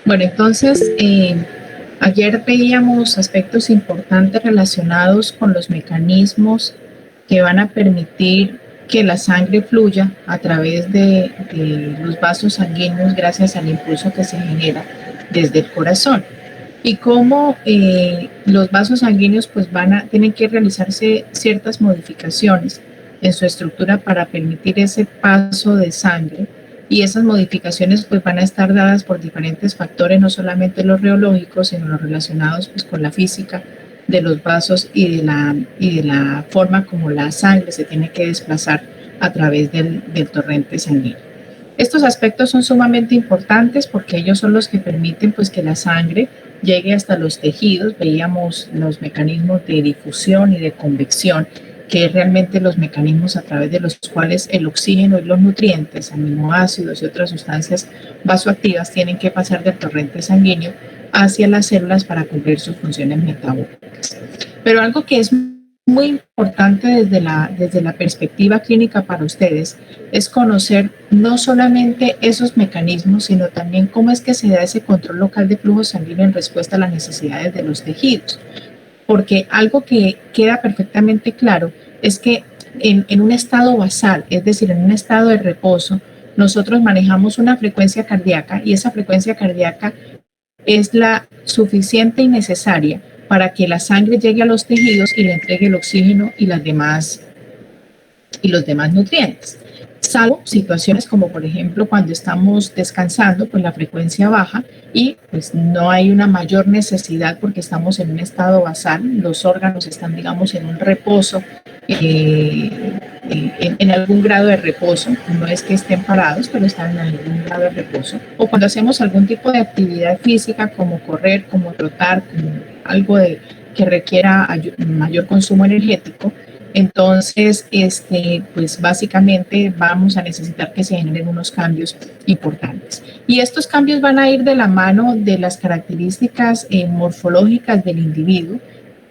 Bueno, entonces, ayer veíamos aspectos importantes relacionados con los mecanismos que van a permitir que la sangre fluya a través de los vasos sanguíneos gracias al impulso que se genera desde el corazón. Y cómo los vasos sanguíneos pues tienen que realizarse ciertas modificaciones en su estructura para permitir ese paso de sangre, y esas modificaciones pues van a estar dadas por diferentes factores, no solamente los reológicos, sino los relacionados pues con la física de los vasos y de la forma como la sangre se tiene que desplazar a través del torrente sanguíneo. Estos aspectos son sumamente importantes porque ellos son los que permiten pues que la sangre llegue hasta los tejidos. Veíamos los mecanismos de difusión y de convección, que es realmente los mecanismos a través de los cuales el oxígeno y los nutrientes, aminoácidos y otras sustancias vasoactivas tienen que pasar del torrente sanguíneo hacia las células para cumplir sus funciones metabólicas. Pero algo que es muy importante desde la perspectiva clínica para ustedes es conocer no solamente esos mecanismos, sino también cómo es que se da ese control local de flujo sanguíneo en respuesta a las necesidades de los tejidos. Porque algo que queda perfectamente claro es que en un estado basal, es decir, en un estado de reposo, nosotros manejamos una frecuencia cardíaca, y esa frecuencia cardíaca es la suficiente y necesaria para que la sangre llegue a los tejidos y le entregue el oxígeno y los demás nutrientes. Salvo situaciones como por ejemplo cuando estamos descansando, pues la frecuencia baja y pues no hay una mayor necesidad porque estamos en un estado basal, los órganos están digamos en un reposo, en algún grado de reposo, no es que estén parados, pero están en algún grado de reposo. O cuando hacemos algún tipo de actividad física como correr, como trotar, como algo que requiera mayor consumo energético, entonces, pues básicamente vamos a necesitar que se generen unos cambios importantes. Y estos cambios van a ir de la mano de las características morfológicas del individuo,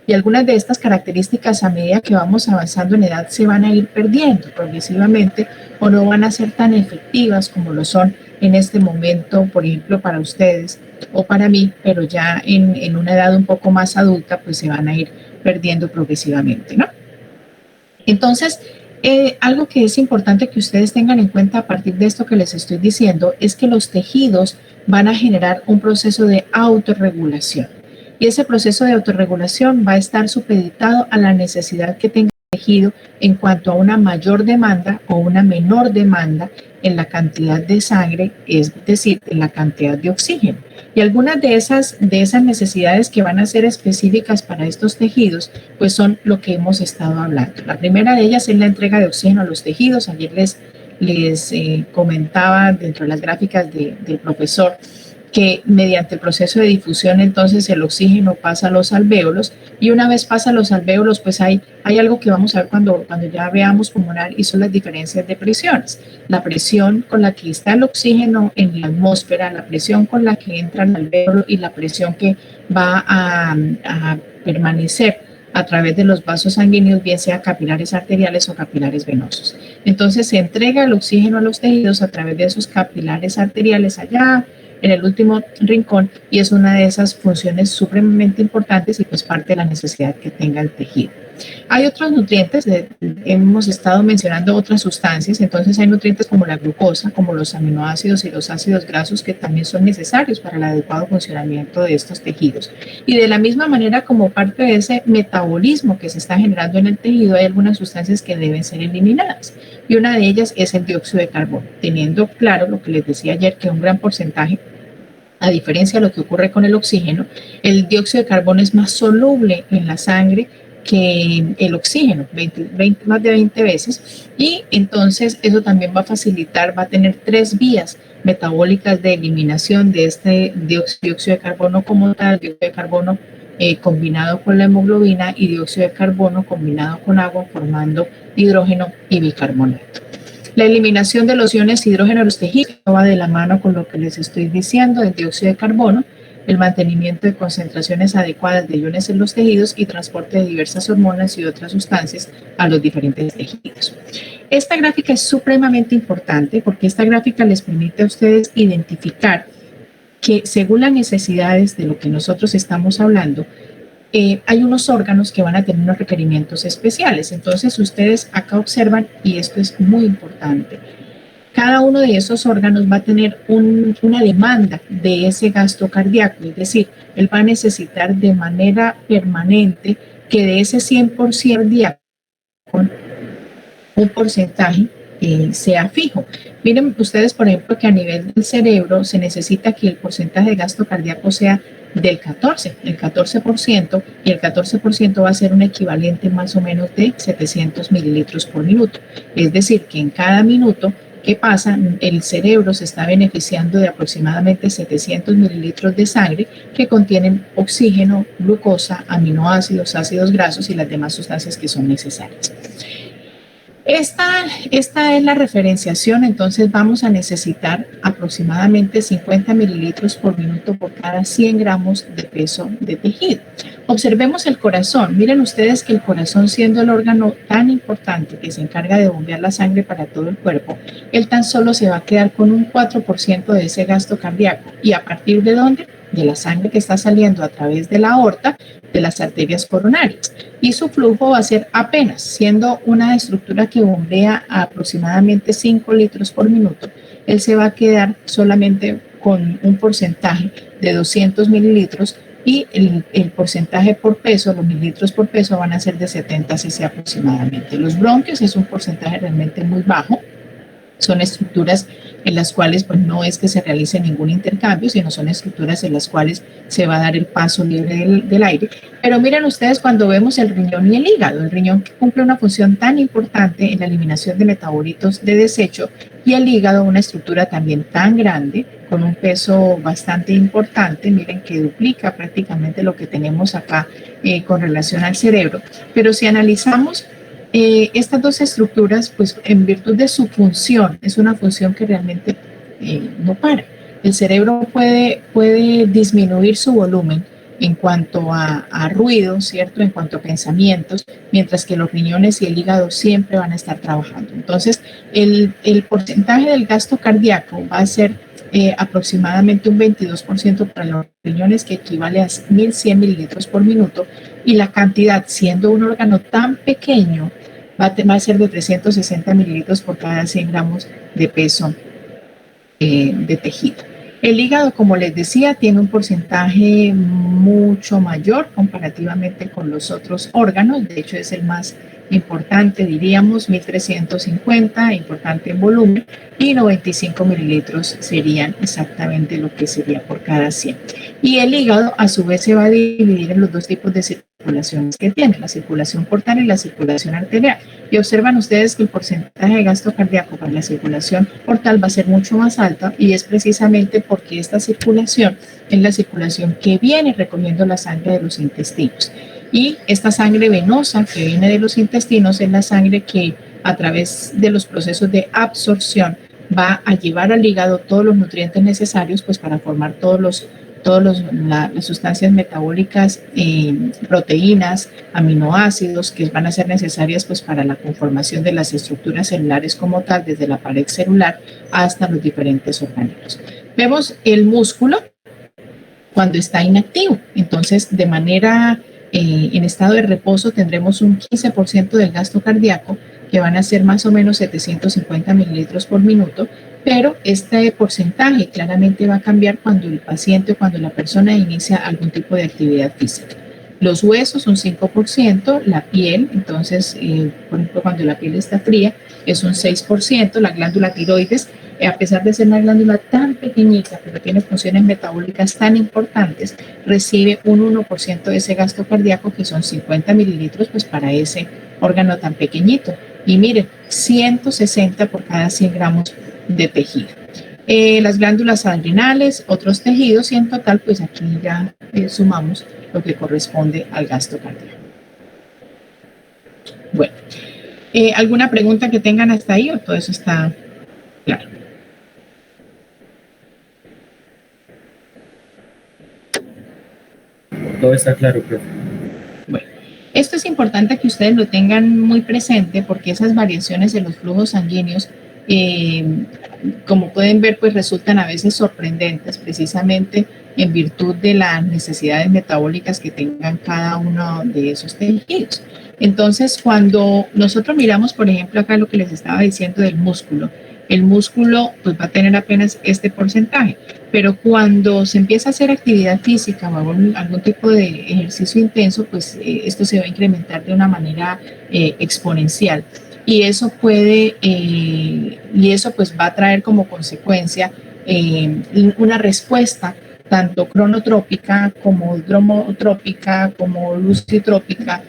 y algunas de estas características a medida que vamos avanzando en edad se van a ir perdiendo progresivamente o no van a ser tan efectivas como lo son en este momento, por ejemplo, para ustedes o para mí, pero ya en una edad un poco más adulta, pues se van a ir perdiendo progresivamente, ¿no? Entonces, algo que es importante que ustedes tengan en cuenta a partir de esto que les estoy diciendo es que los tejidos van a generar un proceso de autorregulación. Y ese proceso de autorregulación va a estar supeditado a la necesidad que tenga el tejido en cuanto a una mayor demanda o una menor demanda en la cantidad de sangre, es decir, en la cantidad de oxígeno. Y algunas de esas necesidades que van a ser específicas para estos tejidos, pues son lo que hemos estado hablando. La primera de ellas es la entrega de oxígeno a los tejidos. Ayer les comentaba dentro de las gráficas del profesor que mediante el proceso de difusión entonces el oxígeno pasa a los alvéolos, y una vez pasa a los alvéolos pues hay algo que vamos a ver cuando ya veamos pulmonar, y son las diferencias de presiones. La presión con la que está el oxígeno en la atmósfera, la presión con la que entra al alvéolo y la presión que va a permanecer a través de los vasos sanguíneos, bien sea capilares arteriales o capilares venosos. Entonces se entrega el oxígeno a los tejidos a través de esos capilares arteriales allá en el último rincón, y es una de esas funciones supremamente importantes y pues parte de la necesidad que tenga el tejido. Hay otros nutrientes, hemos estado mencionando otras sustancias, entonces hay nutrientes como la glucosa, como los aminoácidos y los ácidos grasos que también son necesarios para el adecuado funcionamiento de estos tejidos. Y de la misma manera, como parte de ese metabolismo que se está generando en el tejido, hay algunas sustancias que deben ser eliminadas, y una de ellas es el dióxido de carbono, teniendo claro lo que les decía ayer, que un gran porcentaje, a diferencia de lo que ocurre con el oxígeno, el dióxido de carbono es más soluble en la sangre que el oxígeno, más de 20 veces, y entonces eso también va a facilitar, va a tener 3 vías metabólicas de eliminación de este dióxido de carbono como tal, dióxido de carbono combinado con la hemoglobina y dióxido de carbono combinado con agua, formando hidrógeno y bicarbonato. La eliminación de los iones hidrógeno de los tejidos va de la mano con lo que les estoy diciendo del dióxido de carbono, el mantenimiento de concentraciones adecuadas de iones en los tejidos y transporte de diversas hormonas y otras sustancias a los diferentes tejidos. Esta gráfica es supremamente importante porque esta gráfica les permite a ustedes identificar que según las necesidades de lo que nosotros estamos hablando, hay unos órganos que van a tener unos requerimientos especiales. Entonces ustedes acá observan, y esto es muy importante, cada uno de esos órganos va a tener una demanda de ese gasto cardíaco, es decir, él va a necesitar de manera permanente que de ese 100% cardíaco un porcentaje sea fijo. Miren ustedes, por ejemplo, que a nivel del cerebro se necesita que el porcentaje de gasto cardíaco sea del 14%, y el 14% va a ser un equivalente más o menos de 700 mililitros por minuto. Es decir, que en cada minuto que pasa, el cerebro se está beneficiando de aproximadamente 700 mililitros de sangre que contienen oxígeno, glucosa, aminoácidos, ácidos grasos y las demás sustancias que son necesarias. Esta es la referenciación, entonces vamos a necesitar aproximadamente 50 mililitros por minuto por cada 100 gramos de peso de tejido. Observemos el corazón. Miren ustedes que el corazón, siendo el órgano tan importante que se encarga de bombear la sangre para todo el cuerpo, él tan solo se va a quedar con un 4% de ese gasto cardíaco. ¿Y a partir de dónde? De la sangre que está saliendo a través de la aorta, de las arterias coronarias. Y su flujo va a ser apenas, siendo una estructura que bombea a aproximadamente 5 litros por minuto, él se va a quedar solamente con un porcentaje de 200 mililitros, y el porcentaje por peso, los mililitros por peso, van a ser de 70 cc aproximadamente. Los bronquios es un porcentaje realmente muy bajo. Son estructuras en las cuales pues no es que se realice ningún intercambio, sino son estructuras en las cuales se va a dar el paso libre del aire. Pero miren ustedes cuando vemos el riñón y el hígado, el riñón cumple una función tan importante en la eliminación de metabolitos de desecho, y el hígado una estructura también tan grande, con un peso bastante importante, miren que duplica prácticamente lo que tenemos acá con relación al cerebro. Pero si analizamos estas dos estructuras, pues en virtud de su función, es una función que realmente no para. El cerebro puede disminuir su volumen en cuanto a ruido, ¿cierto? En cuanto a pensamientos, mientras que los riñones y el hígado siempre van a estar trabajando. Entonces, el porcentaje del gasto cardíaco va a ser aproximadamente un 22% para los riñones, que equivale a 1.100 mililitros por minuto, y la cantidad, siendo un órgano tan pequeño, va a ser de 360 mililitros por cada 100 gramos de peso de tejido. El hígado, como les decía, tiene un porcentaje mucho mayor comparativamente con los otros órganos. De hecho, es el más importante, diríamos, 1.350, importante en volumen, y 95 mililitros serían exactamente lo que sería por cada 100. Y el hígado, a su vez, se va a dividir en los dos tipos de circulaciones que tiene, la circulación portal y la circulación arterial. Y observan ustedes que el porcentaje de gasto cardíaco para la circulación portal va a ser mucho más alta, y es precisamente porque esta circulación es la circulación que viene recogiendo la sangre de los intestinos. Y esta sangre venosa que viene de los intestinos es la sangre que, a través de los procesos de absorción, va a llevar al hígado todos los nutrientes necesarios pues para formar las sustancias metabólicas, proteínas, aminoácidos, que van a ser necesarias pues para la conformación de las estructuras celulares como tal, desde la pared celular hasta los diferentes organismos. Vemos el músculo cuando está inactivo. Entonces, de manera en estado de reposo tendremos un 15% del gasto cardíaco, que van a ser más o menos 750 mililitros por minuto, pero este porcentaje claramente va a cambiar cuando el paciente o cuando la persona inicia algún tipo de actividad física. Los huesos un 5%, la piel, entonces, por ejemplo, cuando la piel está fría, es un 6%, la glándula tiroides, a pesar de ser una glándula tan pequeñita, pero tiene funciones metabólicas tan importantes, recibe un 1% de ese gasto cardíaco, que son 50 mililitros, pues para ese órgano tan pequeñito. Y miren, 160 por cada 100 gramos de tejido. Las glándulas adrenales, otros tejidos, y en total, pues aquí ya sumamos lo que corresponde al gasto cardíaco. Bueno, ¿alguna pregunta que tengan hasta ahí, o todo eso está claro? Todo está claro, profe. Bueno, esto es importante que ustedes lo tengan muy presente, porque esas variaciones de los flujos sanguíneos como pueden ver, pues resultan a veces sorprendentes precisamente en virtud de las necesidades metabólicas que tengan cada uno de esos tejidos. Entonces, cuando nosotros miramos, por ejemplo, acá lo que les estaba diciendo del músculo, el músculo pues va a tener apenas este porcentaje, pero cuando se empieza a hacer actividad física o algún tipo de ejercicio intenso, pues esto se va a incrementar de una manera exponencial. Y eso pues va a traer como consecuencia una respuesta tanto cronotrópica como dromotrópica como lucitrópica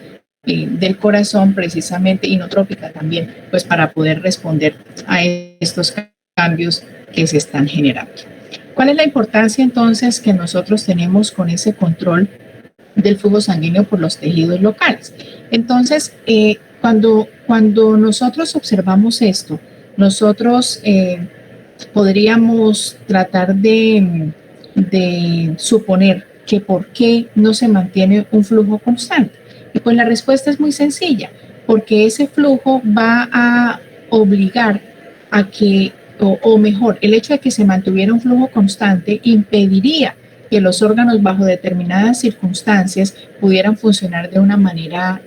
del corazón precisamente, inotrópica también, pues para poder responder a estos cambios que se están generando. ¿Cuál es la importancia entonces que nosotros tenemos con ese control del flujo sanguíneo por los tejidos locales? Entonces, cuando nosotros observamos esto, nosotros podríamos tratar de suponer que por qué no se mantiene un flujo constante. Y pues la respuesta es muy sencilla, porque ese flujo va a obligar a que, o mejor, el hecho de que se mantuviera un flujo constante impediría que los órganos bajo determinadas circunstancias pudieran funcionar de una manera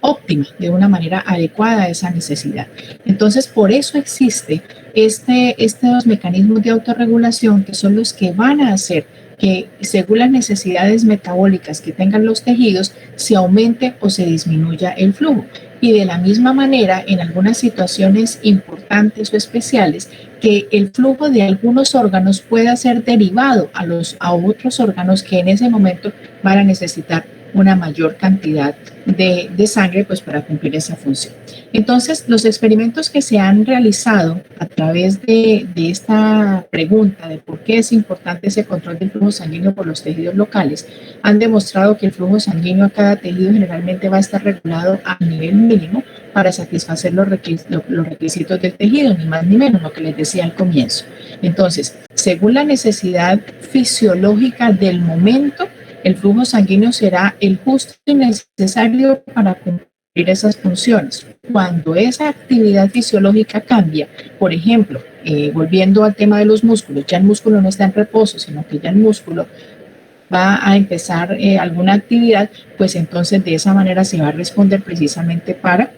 óptima, de una manera adecuada a esa necesidad. Entonces, por eso existe estos mecanismos de autorregulación que son los que van a hacer que según las necesidades metabólicas que tengan los tejidos, se aumente o se disminuya el flujo. Y de la misma manera, en algunas situaciones importantes o especiales, que el flujo de algunos órganos pueda ser derivado a otros órganos que en ese momento van a necesitar una mayor cantidad de sangre pues para cumplir esa función. Entonces, los experimentos que se han realizado a través de esta pregunta de por qué es importante ese control del flujo sanguíneo por los tejidos locales han demostrado que el flujo sanguíneo a cada tejido generalmente va a estar regulado a nivel mínimo para satisfacer los requisitos del tejido, ni más ni menos, lo que les decía al comienzo. Entonces, según la necesidad fisiológica del momento, el flujo sanguíneo será el justo y necesario para cumplir esas funciones. Cuando esa actividad fisiológica cambia, por ejemplo, volviendo al tema de los músculos, ya el músculo no está en reposo, sino que ya el músculo va a empezar alguna actividad, pues entonces de esa manera se va a responder precisamente para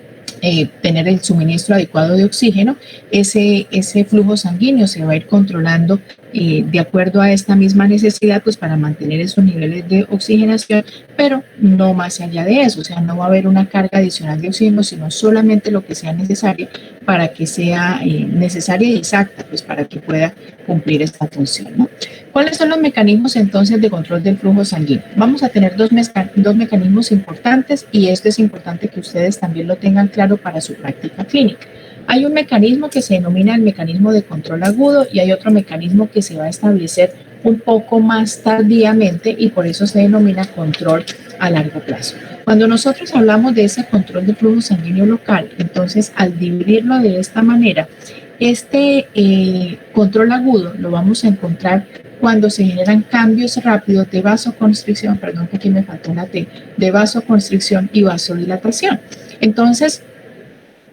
tener el suministro adecuado de oxígeno. Ese flujo sanguíneo se va a ir controlando de acuerdo a esta misma necesidad, pues para mantener esos niveles de oxigenación, pero no más allá de eso, o sea, no va a haber una carga adicional de oxígeno, sino solamente lo que sea necesario para que sea necesaria y exacta, pues para que pueda cumplir esta función, ¿no? ¿Cuáles son los mecanismos entonces de control del flujo sanguíneo? Vamos a tener dos mecanismos importantes y esto es importante que ustedes también lo tengan claro para su práctica clínica. Hay un mecanismo que se denomina el mecanismo de control agudo y hay otro mecanismo que se va a establecer un poco más tardíamente y por eso se denomina control a largo plazo. Cuando nosotros hablamos de ese control de flujo sanguíneo local, entonces al dividirlo de esta manera, este control agudo lo vamos a encontrar cuando se generan cambios rápidos de vasoconstricción, perdón que aquí me faltó una T, de vasoconstricción y vasodilatación. Entonces,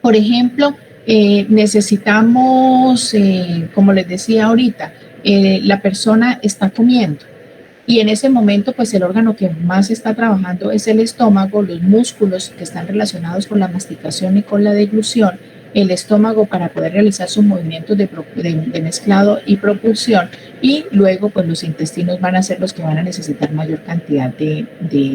por ejemplo, necesitamos, como les decía ahorita, la persona está comiendo y en ese momento pues el órgano que más está trabajando es el estómago, los músculos que están relacionados con la masticación y con la deglución, el estómago para poder realizar sus movimientos de mezclado y propulsión y luego pues los intestinos van a ser los que van a necesitar mayor cantidad de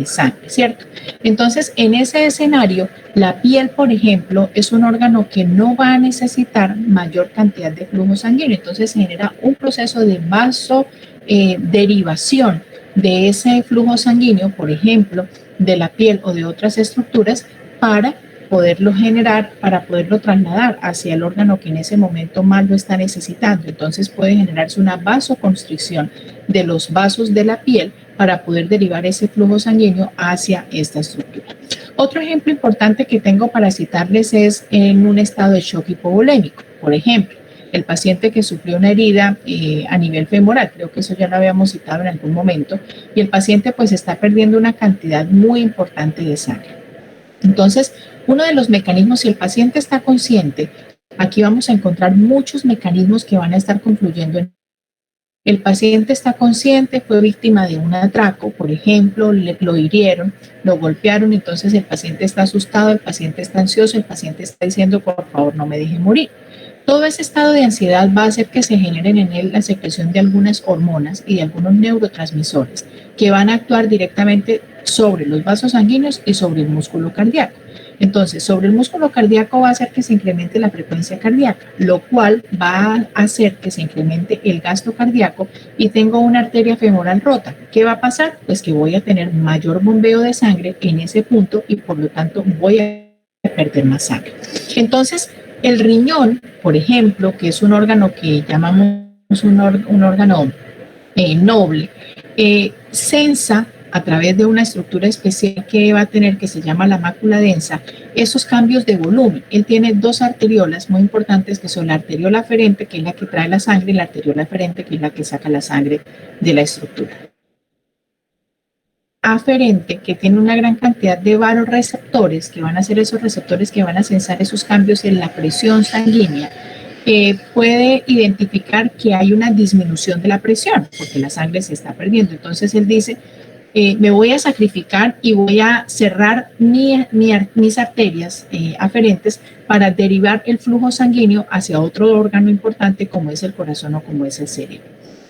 sangre, ¿cierto? Entonces en ese escenario la piel, por ejemplo, es un órgano que no va a necesitar mayor cantidad de flujo sanguíneo, entonces se genera un proceso de vasoderivación de ese flujo sanguíneo, por ejemplo, de la piel o de otras estructuras para poderlo generar, para poderlo trasladar hacia el órgano que en ese momento más lo está necesitando. Entonces puede generarse una vasoconstricción de los vasos de la piel para poder derivar ese flujo sanguíneo hacia esta estructura. Otro ejemplo importante que tengo para citarles es en un estado de shock hipovolémico. Por ejemplo, el paciente que sufrió una herida a nivel femoral, creo que eso ya lo habíamos citado en algún momento, y el paciente pues está perdiendo una cantidad muy importante de sangre. Entonces, uno de los mecanismos, si el paciente está consciente Aquí vamos a encontrar muchos mecanismos que van a estar confluyendo en el paciente está consciente, fue víctima de un atraco, por ejemplo, lo hirieron, lo golpearon, entonces el paciente está asustado, el paciente está ansioso, el paciente está diciendo, por favor, no me deje morir. Todo ese estado de ansiedad va a hacer que se generen en él la secreción de algunas hormonas y de algunos neurotransmisores que van a actuar directamente sobre los vasos sanguíneos y sobre el músculo cardíaco. Entonces, sobre el músculo cardíaco va a hacer que se incremente la frecuencia cardíaca, lo cual va a hacer que se incremente el gasto cardíaco y tengo una arteria femoral rota. ¿Qué va a pasar? Pues que voy a tener mayor bombeo de sangre en ese punto y por lo tanto voy a perder más sangre. Entonces, el riñón, por ejemplo, que es un órgano que llamamos un órgano noble, sensa a través de una estructura especial que va a tener, que se llama la mácula densa, esos cambios de volumen. Él tiene dos arteriolas muy importantes, que son la arteriola aferente, que es la que trae la sangre, y la arteriola aferente, que es la que saca la sangre de la estructura. Aferente, que tiene una gran cantidad de vasoreceptores, que van a ser esos receptores que van a sensar esos cambios en la presión sanguínea, puede identificar que hay una disminución de la presión, porque la sangre se está perdiendo. Entonces él dice, me voy a sacrificar y voy a cerrar mis arterias aferentes para derivar el flujo sanguíneo hacia otro órgano importante como es el corazón o como es el cerebro.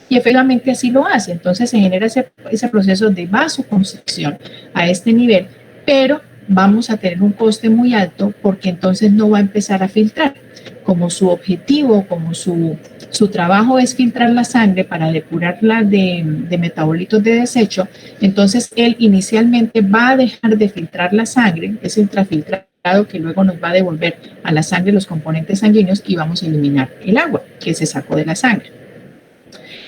Y efectivamente así lo hace. Entonces se genera ese proceso de vasoconstricción a este nivel, pero vamos a tener un coste muy alto porque entonces no va a empezar a filtrar. Como su objetivo, como su trabajo es filtrar la sangre para depurarla de metabolitos de desecho, entonces él inicialmente va a dejar de filtrar la sangre, es ultrafiltrado que luego nos va a devolver a la sangre los componentes sanguíneos y vamos a eliminar el agua que se sacó de la sangre.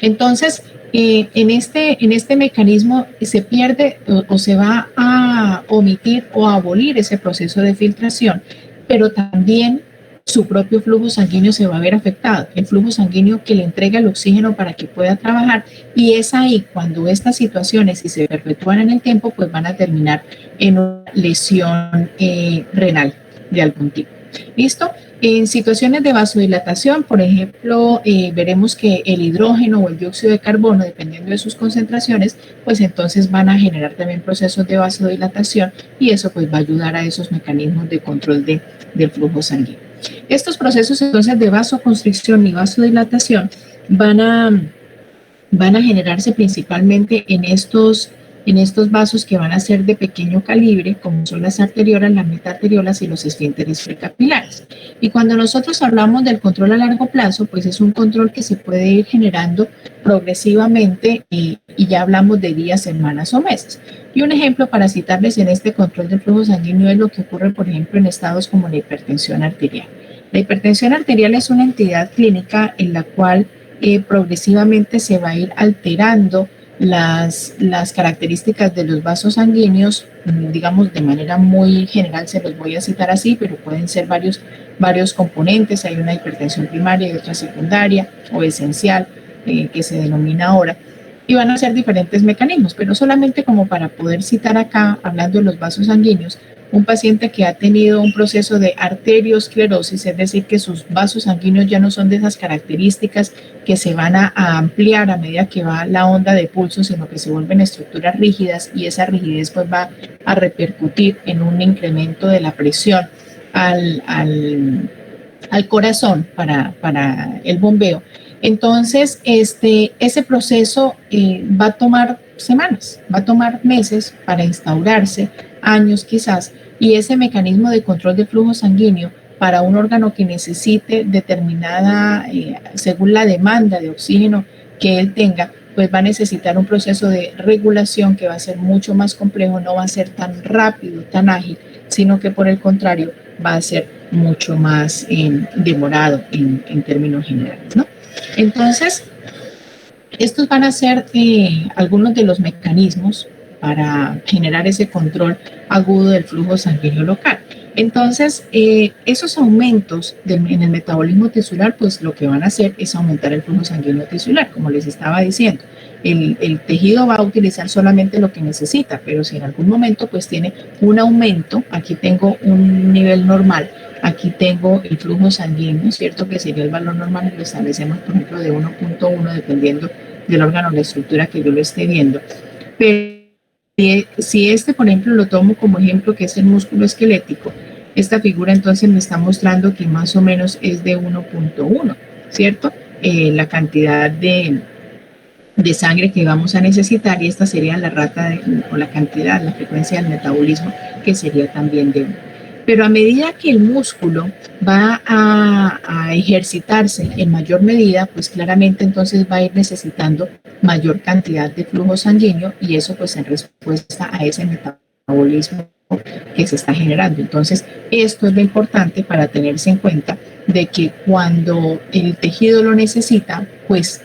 Entonces, en este mecanismo se pierde o se va a omitir o a abolir ese proceso de filtración, pero también su propio flujo sanguíneo se va a ver afectado, el flujo sanguíneo que le entrega el oxígeno para que pueda trabajar, y es ahí cuando estas situaciones, si se perpetúan en el tiempo, pues van a terminar en una lesión renal de algún tipo. ¿Listo? En situaciones de vasodilatación, por ejemplo, veremos que el hidrógeno o el dióxido de carbono, dependiendo de sus concentraciones, pues entonces van a generar también procesos de vasodilatación y eso pues va a ayudar a esos mecanismos de control del flujo sanguíneo. Estos procesos entonces de vasoconstricción y vasodilatación van a generarse principalmente en estos vasos que van a ser de pequeño calibre, como son las arteriolas, las metaarteriolas y los esfínteres precapilares. Y cuando nosotros hablamos del control a largo plazo, pues es un control que se puede ir generando progresivamente y ya hablamos de días, semanas o meses. Y un ejemplo para citarles en este control del flujo sanguíneo es lo que ocurre, por ejemplo, en estados como la hipertensión arterial. La hipertensión arterial es una entidad clínica en la cual progresivamente se va a ir alterando las características de los vasos sanguíneos, digamos de manera muy general se los voy a citar así, pero pueden ser varios componentes. Hay una hipertensión primaria y otra secundaria o esencial que se denomina ahora, y van a ser diferentes mecanismos, pero solamente como para poder citar acá, hablando de los vasos sanguíneos, un paciente que ha tenido un proceso de arteriosclerosis, es decir, que sus vasos sanguíneos ya no son de esas características que se van a ampliar a medida que va la onda de pulso, sino que se vuelven estructuras rígidas y esa rigidez pues va a repercutir en un incremento de la presión al corazón para el bombeo. Entonces, ese proceso va a tomar semanas, va a tomar meses para instaurarse, años quizás, y ese mecanismo de control de flujo sanguíneo para un órgano que necesite determinada, según la demanda de oxígeno que él tenga, pues va a necesitar un proceso de regulación que va a ser mucho más complejo, no va a ser tan rápido, tan ágil, sino que por el contrario va a ser mucho más demorado en términos generales, ¿no? Entonces, estos van a ser algunos de los mecanismos para generar ese control agudo del flujo sanguíneo local. Entonces, esos aumentos en el metabolismo tisular, pues lo que van a hacer es aumentar el flujo sanguíneo tisular, como les estaba diciendo. El tejido va a utilizar solamente lo que necesita, pero si en algún momento pues tiene un aumento, aquí tengo un nivel normal, Aquí tengo el flujo sanguíneo, ¿cierto? Que sería el valor normal, lo establecemos, por ejemplo, de 1.1, dependiendo del órgano o la estructura que yo lo esté viendo. Pero si este, por ejemplo, lo tomo como ejemplo, que es el músculo esquelético, esta figura entonces me está mostrando que más o menos es de 1.1, ¿cierto? La cantidad de sangre que vamos a necesitar, y esta sería la o la cantidad, la frecuencia del metabolismo, que sería también de 1. Pero a medida que el músculo va a ejercitarse en mayor medida, pues claramente entonces va a ir necesitando mayor cantidad de flujo sanguíneo, y eso pues en respuesta a ese metabolismo que se está generando. Entonces, esto es lo importante para tenerse en cuenta, de que cuando el tejido lo necesita, pues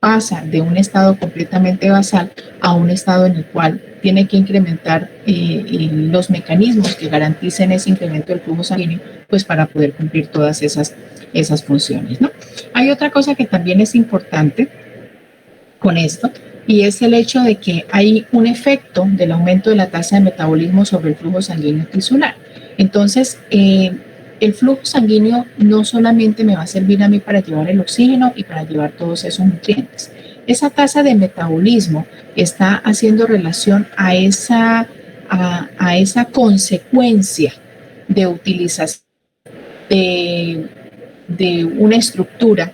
pasa de un estado completamente basal a un estado en el cual tiene que incrementar los mecanismos que garanticen ese incremento del flujo sanguíneo, pues para poder cumplir todas esas funciones, ¿no? Hay otra cosa que también es importante con esto, y es el hecho de que hay un efecto del aumento de la tasa de metabolismo sobre el flujo sanguíneo tisular. Entonces, el flujo sanguíneo no solamente me va a servir a mí para llevar el oxígeno y para llevar todos esos nutrientes. Esa tasa de metabolismo está haciendo relación a esa consecuencia de utilización de una estructura,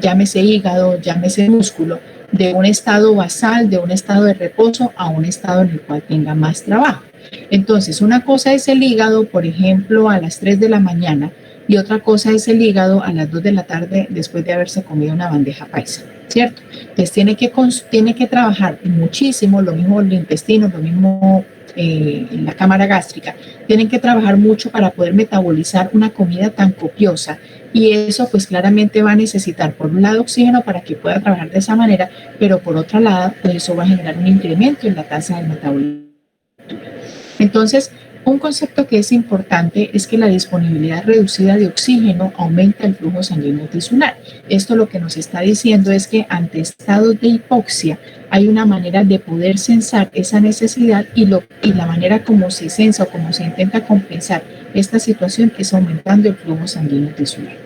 llámese hígado, llámese músculo, de un estado basal, de un estado de reposo, a un estado en el cual tenga más trabajo. Entonces, una cosa es el hígado, por ejemplo, a las 3 de la mañana, y otra cosa es el hígado a las 2 de la tarde después de haberse comido una bandeja paisa, ¿cierto? Entonces, tiene que trabajar muchísimo, lo mismo el intestino, lo mismo en la cámara gástrica, tienen que trabajar mucho para poder metabolizar una comida tan copiosa, y eso pues claramente va a necesitar por un lado oxígeno para que pueda trabajar de esa manera, pero por otro lado pues eso va a generar un incremento en la tasa del metabolismo. Entonces, un concepto que es importante es que la disponibilidad reducida de oxígeno aumenta el flujo sanguíneo tisular. Esto lo que nos está diciendo es que ante estados de hipoxia hay una manera de poder censar esa necesidad, y la manera como se censa o como se intenta compensar esta situación es aumentando el flujo sanguíneo tisular.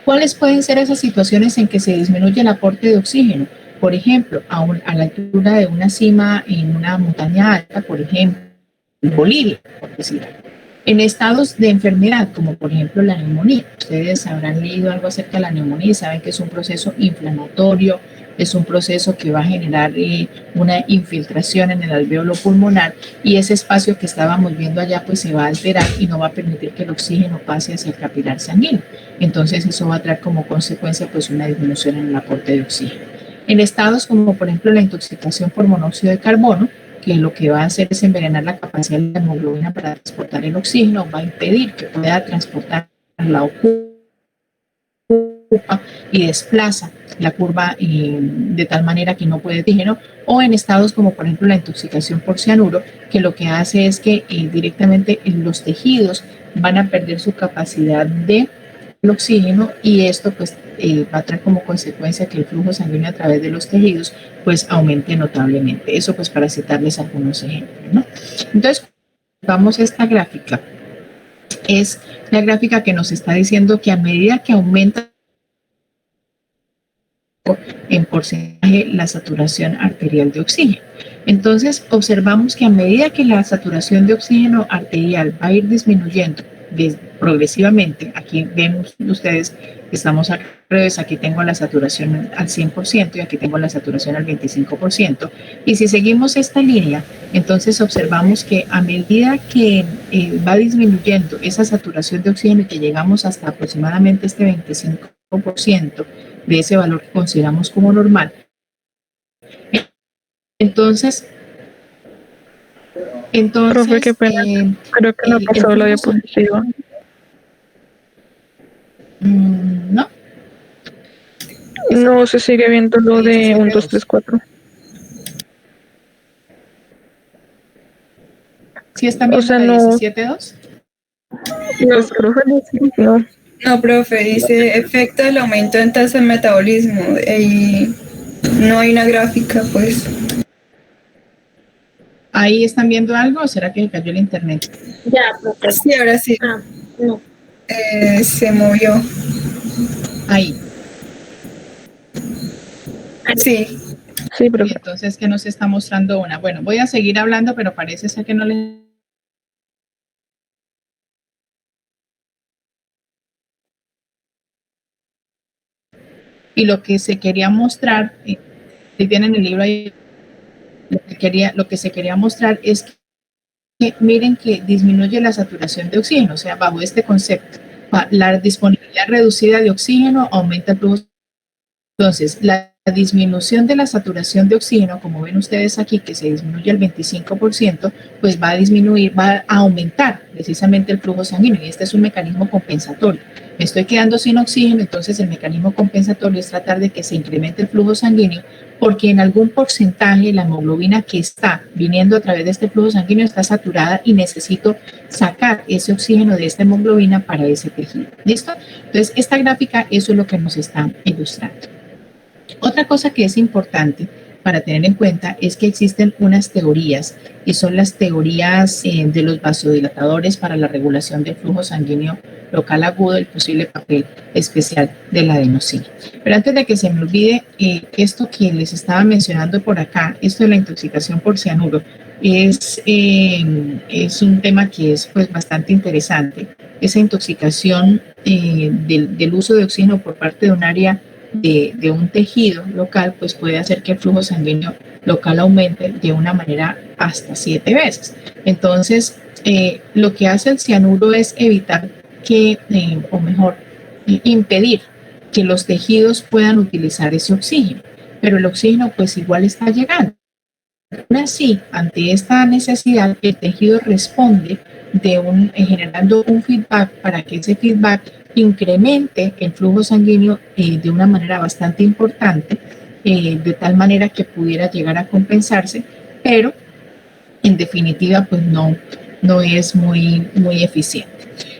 ¿Cuáles pueden ser esas situaciones en que se disminuye el aporte de oxígeno? Por ejemplo, a la altura de una cima en una montaña alta, por ejemplo, en Bolivia, por decir algo. En estados de enfermedad, como por ejemplo la neumonía. Ustedes habrán leído algo acerca de la neumonía y saben que es un proceso inflamatorio, es un proceso que va a generar una infiltración en el alvéolo pulmonar, y ese espacio que estábamos viendo allá pues se va a alterar y no va a permitir que el oxígeno pase hacia el capilar sanguíneo. Entonces eso va a traer como consecuencia pues una disminución en el aporte de oxígeno. En estados como por ejemplo la intoxicación por monóxido de carbono, que lo que va a hacer es envenenar la capacidad de la hemoglobina para transportar el oxígeno, va a impedir que pueda transportar la ocupa y desplaza la curva de tal manera que no puede oxígeno, o en estados como por ejemplo la intoxicación por cianuro, que lo que hace es que directamente los tejidos van a perder su capacidad de oxígeno, y esto pues va a traer como consecuencia que el flujo sanguíneo a través de los tejidos pues aumente notablemente. Eso pues para citarles algunos ejemplos, ¿no? Entonces, vamos a esta gráfica. Es la gráfica que nos está diciendo que a medida que aumenta en porcentaje la saturación arterial de oxígeno. Entonces, observamos que a medida que la saturación de oxígeno arterial va a ir disminuyendo progresivamente, aquí ven ustedes que estamos al revés, aquí tengo la saturación al 100% y aquí tengo la saturación al 25%, y si seguimos esta línea, entonces observamos que a medida que va disminuyendo esa saturación de oxígeno y que llegamos hasta aproximadamente este 25% de ese valor que consideramos como normal, entonces, Profe, qué pena. Creo que no pasó la diapositiva. No. No, se sigue viendo lo de 1, 2, 3, 4. ¿Sí están viendo la 17.2? No, profe, no. No, profe, dice efecto del aumento en tasa de metabolismo y no hay una gráfica, pues. ¿Ahí están viendo algo o será que cayó el internet? Ya, profe. Sí, ahora sí. No. Se movió. Ahí. Sí. Sí, pero Entonces, ¿qué nos está mostrando una? Bueno, voy a seguir hablando, pero parece ser que no le... Y lo que se quería mostrar, si tienen el libro ahí, lo que se quería mostrar es que miren que disminuye la saturación de oxígeno, o sea, bajo este concepto, la disponibilidad reducida de oxígeno aumenta el flujo. Entonces, la disminución de la saturación de oxígeno, como ven ustedes aquí, que se disminuye al 25%, pues va a disminuir, va a aumentar precisamente el flujo sanguíneo, y este es un mecanismo compensatorio. Me estoy quedando sin oxígeno, entonces el mecanismo compensatorio es tratar de que se incremente el flujo sanguíneo, porque en algún porcentaje la hemoglobina que está viniendo a través de este flujo sanguíneo está saturada y necesito sacar ese oxígeno de esta hemoglobina para ese tejido. ¿Listo? Entonces, esta gráfica, eso es lo que nos está ilustrando. Otra cosa que es importante para tener en cuenta es que existen unas teorías y son las teorías de los vasodilatadores para la regulación del flujo sanguíneo local agudo, el posible papel especial de la adenosina. Pero antes de que se me olvide, esto que les estaba mencionando por acá, esto de la intoxicación por cianuro, es un tema que es pues bastante interesante. Esa intoxicación del uso de oxígeno por parte de un área de un tejido local, pues puede hacer que el flujo sanguíneo local aumente de una manera hasta 7 veces. Entonces, lo que hace el cianuro es evitar que, o mejor, impedir que los tejidos puedan utilizar ese oxígeno, pero el oxígeno pues igual está llegando. Aún así, ante esta necesidad, el tejido responde generando un feedback para que ese feedback incremente el flujo sanguíneo de una manera bastante importante, de tal manera que pudiera llegar a compensarse, pero en definitiva pues no es muy eficiente.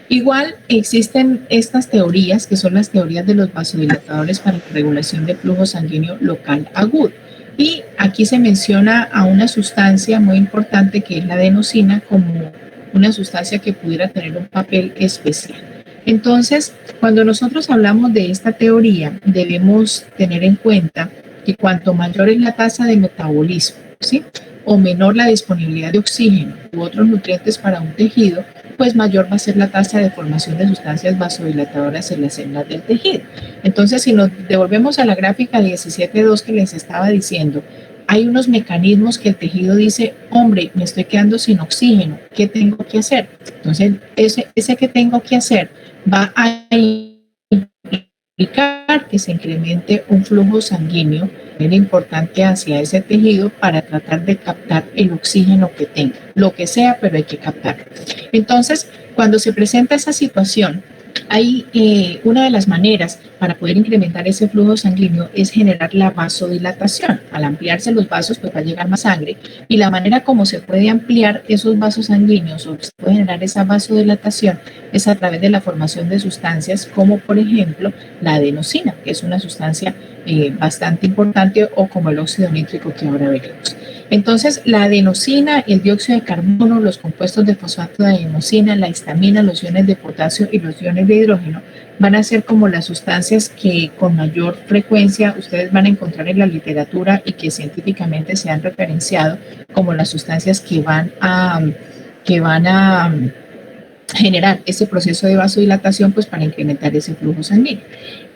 Igual existen estas teorías que son las teorías de los vasodilatadores para la regulación del flujo sanguíneo local agudo. Y aquí se menciona a una sustancia muy importante que es la adenosina como una sustancia que pudiera tener un papel especial. Entonces, cuando nosotros hablamos de esta teoría, debemos tener en cuenta que cuanto mayor es la tasa de metabolismo, ¿sí?, o menor la disponibilidad de oxígeno u otros nutrientes para un tejido, pues mayor va a ser la tasa de formación de sustancias vasodilatadoras en las células del tejido. Entonces, si nos devolvemos a la gráfica 17.2 que les estaba diciendo, hay unos mecanismos que el tejido dice, hombre, me estoy quedando sin oxígeno, ¿qué tengo que hacer? Entonces, ese que tengo que hacer va a implicar que se incremente un flujo sanguíneo muy importante hacia ese tejido para tratar de captar el oxígeno que tenga, lo que sea, pero hay que captarlo. Entonces, cuando se presenta esa situación, hay una de las maneras para poder incrementar ese flujo sanguíneo es generar la vasodilatación. Al ampliarse los vasos, pues va a llegar más sangre, y la manera como se puede ampliar esos vasos sanguíneos o se puede generar esa vasodilatación es a través de la formación de sustancias como por ejemplo la adenosina, que es una sustancia bastante importante, o como el óxido nítrico que ahora veremos. Entonces, la adenosina, el dióxido de carbono, los compuestos de fosfato de adenosina, la histamina, los iones de potasio y los iones de hidrógeno van a ser como las sustancias que con mayor frecuencia ustedes van a encontrar en la literatura y que científicamente se han referenciado como las sustancias que van a generar ese proceso de vasodilatación, pues para incrementar ese flujo sanguíneo.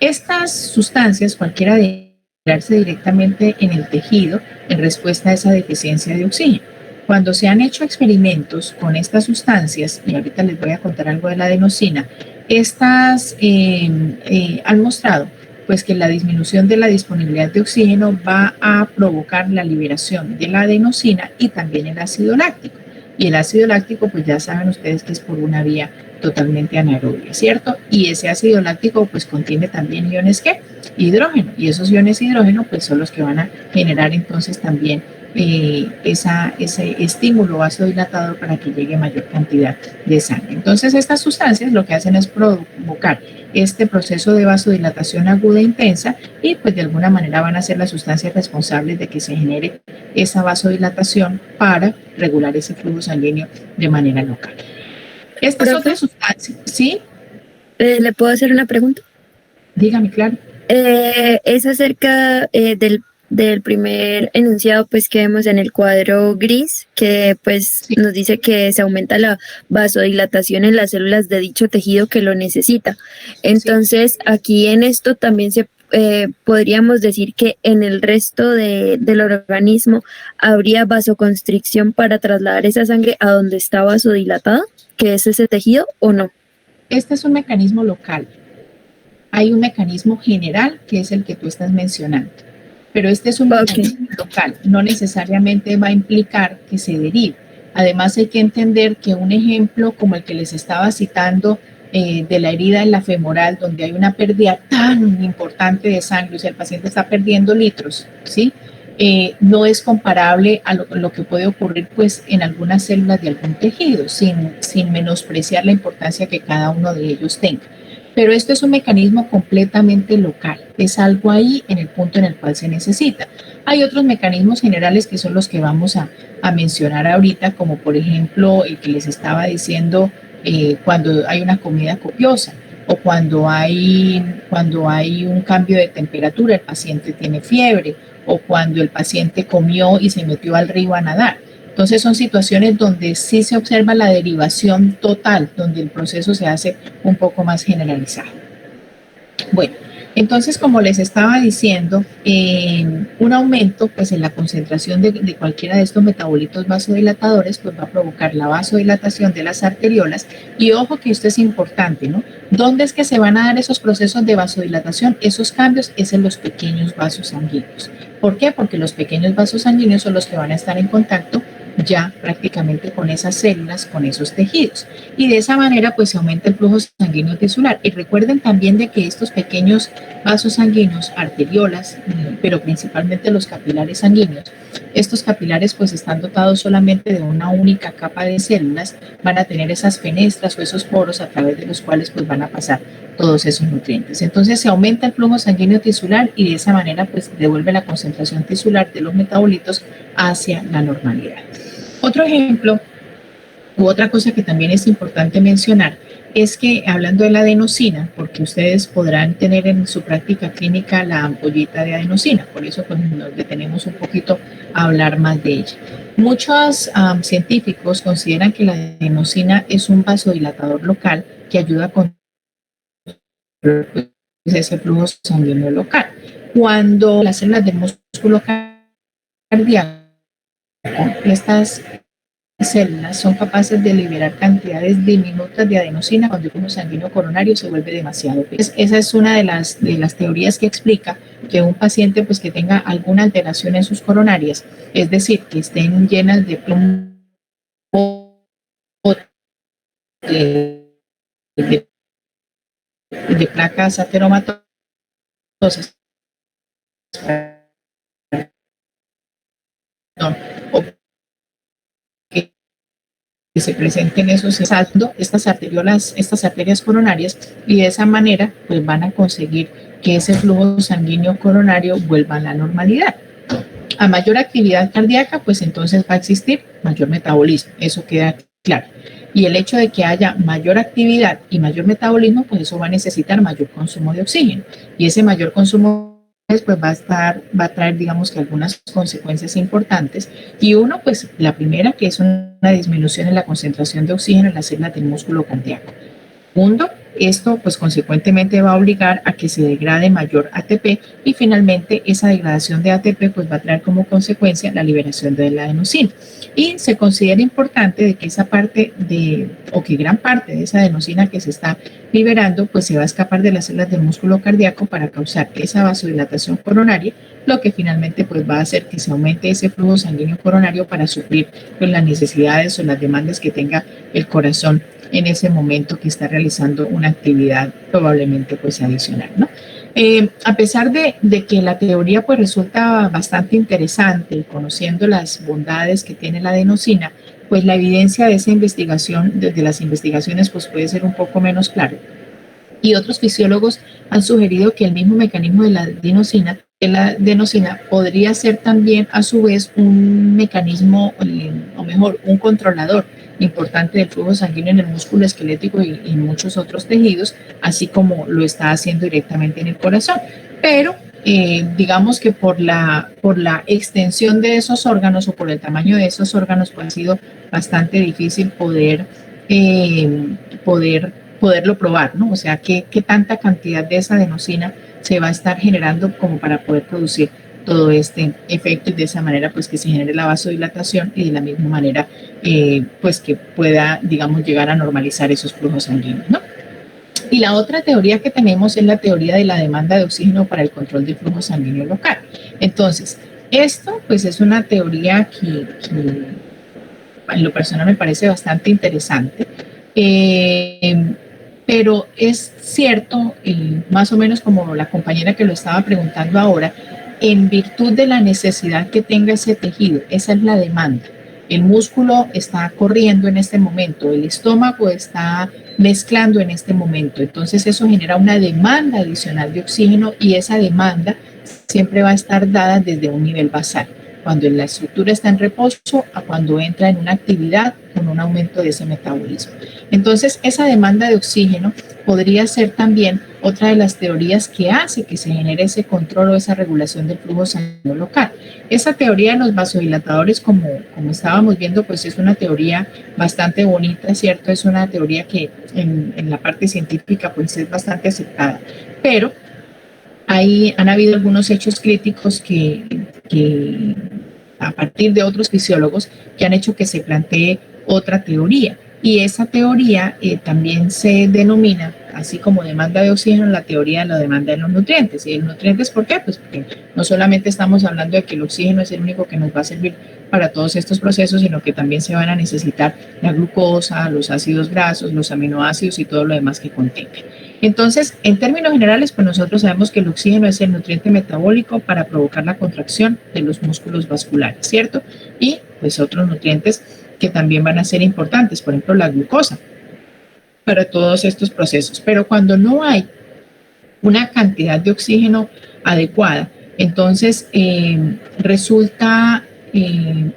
Estas sustancias, cualquiera de generarse directamente en el tejido en respuesta a esa deficiencia de oxígeno. Cuando se han hecho experimentos con estas sustancias, y ahorita les voy a contar algo de la adenosina, estas han mostrado pues que la disminución de la disponibilidad de oxígeno va a provocar la liberación de la adenosina y también el ácido láctico. Y el ácido láctico, pues ya saben ustedes que es por una vía totalmente anaerobia, ¿cierto? Y ese ácido láctico pues contiene también iones ¿qué? Hidrógeno, y esos iones hidrógeno pues son los que van a generar entonces también ese estímulo vasodilatador para que llegue mayor cantidad de sangre. Entonces estas sustancias lo que hacen es provocar este proceso de vasodilatación aguda e intensa, y pues de alguna manera van a ser las sustancias responsables de que se genere esa vasodilatación para regular ese flujo sanguíneo de manera local. Esta es otra Profe, sustancia, ¿sí? ¿le puedo hacer una pregunta? Dígame, claro. Es acerca del primer enunciado pues que vemos en el cuadro gris, que pues Sí, nos dice que se aumenta la vasodilatación en las células de dicho tejido que lo necesita. sí. Entonces, aquí en esto también podríamos decir que en el resto del organismo habría vasoconstricción para trasladar esa sangre a donde está vasodilatada, que es ese tejido, ¿o no? Este es un mecanismo local. Hay un mecanismo general que es el que tú estás mencionando, pero este es un Ok. mecanismo local, no necesariamente va a implicar que se derive. Además hay que entender que un ejemplo como el que les estaba citando de la herida en la femoral, donde hay una pérdida tan importante de sangre, o sea, el paciente está perdiendo litros, ¿sí? No es comparable a lo que puede ocurrir pues en algunas células de algún tejido, sin menospreciar la importancia que cada uno de ellos tenga. Pero esto es un mecanismo completamente local, es algo ahí en el punto en el cual se necesita. Hay otros mecanismos generales que son los que vamos a mencionar ahorita, como por ejemplo el que les estaba diciendo cuando hay una comida copiosa o cuando hay un cambio de temperatura, el paciente tiene fiebre o cuando el paciente comió y se metió al río a nadar. Entonces son situaciones donde sí se observa la derivación total, donde el proceso se hace un poco más generalizado. Bueno, entonces como les estaba diciendo, un aumento pues en la concentración de cualquiera de estos metabolitos vasodilatadores pues va a provocar la vasodilatación de las arteriolas y ojo que esto es importante, ¿no? ¿Dónde es que se van a dar esos procesos de vasodilatación? Esos cambios es en los pequeños vasos sanguíneos. ¿Por qué? Porque los pequeños vasos sanguíneos son los que van a estar en contacto ya prácticamente con esas células, con esos tejidos. Y de esa manera pues se aumenta el flujo sanguíneo tisular. Y recuerden también de que estos pequeños vasos sanguíneos, arteriolas, pero principalmente los capilares sanguíneos, estos capilares pues están dotados solamente de una única capa de células, van a tener esas fenestras o esos poros a través de los cuales pues van a pasar todos esos nutrientes. Entonces se aumenta el flujo sanguíneo tisular y de esa manera pues devuelve la concentración tisular de los metabolitos hacia la normalidad. Otro ejemplo u otra cosa que también es importante mencionar es que hablando de la adenosina, porque ustedes podrán tener en su práctica clínica la ampollita de adenosina, por eso pues nos detenemos un poquito a hablar más de ella. Muchos científicos consideran que la adenosina es un vasodilatador local que ayuda con ese flujo sanguíneo local. Cuando las células del músculo cardíaco, estas células son capaces de liberar cantidades diminutas de adenosina cuando el flujo sanguíneo coronario se vuelve demasiado pesado. Esa es una de las teorías que explica que un paciente pues, que tenga alguna alteración en sus coronarias, es decir, que estén llenas de plomo, de, de placas ateromatosas, o que se presenten esos saltos, estas arterias coronarias, y de esa manera pues van a conseguir que ese flujo sanguíneo coronario vuelva a la normalidad. A mayor actividad cardíaca, pues entonces va a existir mayor metabolismo, eso queda claro. Y el hecho de que haya mayor actividad y mayor metabolismo, pues eso va a necesitar mayor consumo de oxígeno. Y ese mayor consumo pues va a traer digamos que algunas consecuencias importantes y uno pues la primera que es una disminución en la concentración de oxígeno en las células del músculo cardíaco. Segundo, esto pues consecuentemente va a obligar a que se degrade mayor ATP y finalmente esa degradación de ATP pues va a traer como consecuencia la liberación de la adenosina. Y se considera importante de que esa parte o que gran parte de esa adenosina que se está liberando pues se va a escapar de las células del músculo cardíaco para causar esa vasodilatación coronaria, lo que finalmente pues va a hacer que se aumente ese flujo sanguíneo coronario para suplir pues, las necesidades o las demandas que tenga el corazón en ese momento que está realizando una actividad probablemente pues adicional, ¿no? A pesar de que la teoría pues resulta bastante interesante, conociendo las bondades que tiene la adenosina, pues la evidencia de esa investigación, desde las investigaciones, pues puede ser un poco menos claro. Y otros fisiólogos han sugerido que el mismo mecanismo de la adenosina podría ser también a su vez un mecanismo, o mejor, un controlador importante del flujo sanguíneo en el músculo esquelético y muchos otros tejidos, así como lo está haciendo directamente en el corazón. Pero digamos que por la extensión de esos órganos o por el tamaño de esos órganos, pues ha sido bastante difícil poderlo probar, ¿no? O sea, ¿qué tanta cantidad de esa adenosina se va a estar generando como para poder producir todo este efecto y de esa manera pues que se genere la vasodilatación y de la misma manera pues que pueda, digamos, llegar a normalizar esos flujos sanguíneos, ¿no? Y la otra teoría que tenemos es la teoría de la demanda de oxígeno para el control del flujo sanguíneo local. Entonces, esto pues es una teoría que en lo personal me parece bastante interesante, pero es cierto, más o menos como la compañera que lo estaba preguntando ahora, en virtud de la necesidad que tenga ese tejido, esa es la demanda. El músculo está corriendo en este momento, el estómago está mezclando en este momento, entonces eso genera una demanda adicional de oxígeno y esa demanda siempre va a estar dada desde un nivel basal, cuando la estructura está en reposo a cuando entra en una actividad con un aumento de ese metabolismo. Entonces, esa demanda de oxígeno podría ser también otra de las teorías que hace que se genere ese control o esa regulación del flujo sanguíneo local. Esa teoría de los vasodilatadores, como estábamos viendo, pues es una teoría bastante bonita, ¿cierto? Es una teoría que en la parte científica pues es bastante aceptada, pero han habido algunos hechos críticos que a partir de otros fisiólogos que han hecho que se plantee otra teoría. Y esa teoría también se denomina, así como demanda de oxígeno, la teoría de la demanda de los nutrientes. ¿Y los nutrientes por qué? Pues porque no solamente estamos hablando de que el oxígeno es el único que nos va a servir para todos estos procesos, sino que también se van a necesitar la glucosa, los ácidos grasos, los aminoácidos y todo lo demás que contenga. Entonces, en términos generales, pues nosotros sabemos que el oxígeno es el nutriente metabólico para provocar la contracción de los músculos vasculares, ¿cierto? Y pues otros nutrientes que también van a ser importantes, por ejemplo, la glucosa, para todos estos procesos. Pero cuando no hay una cantidad de oxígeno adecuada, entonces resulta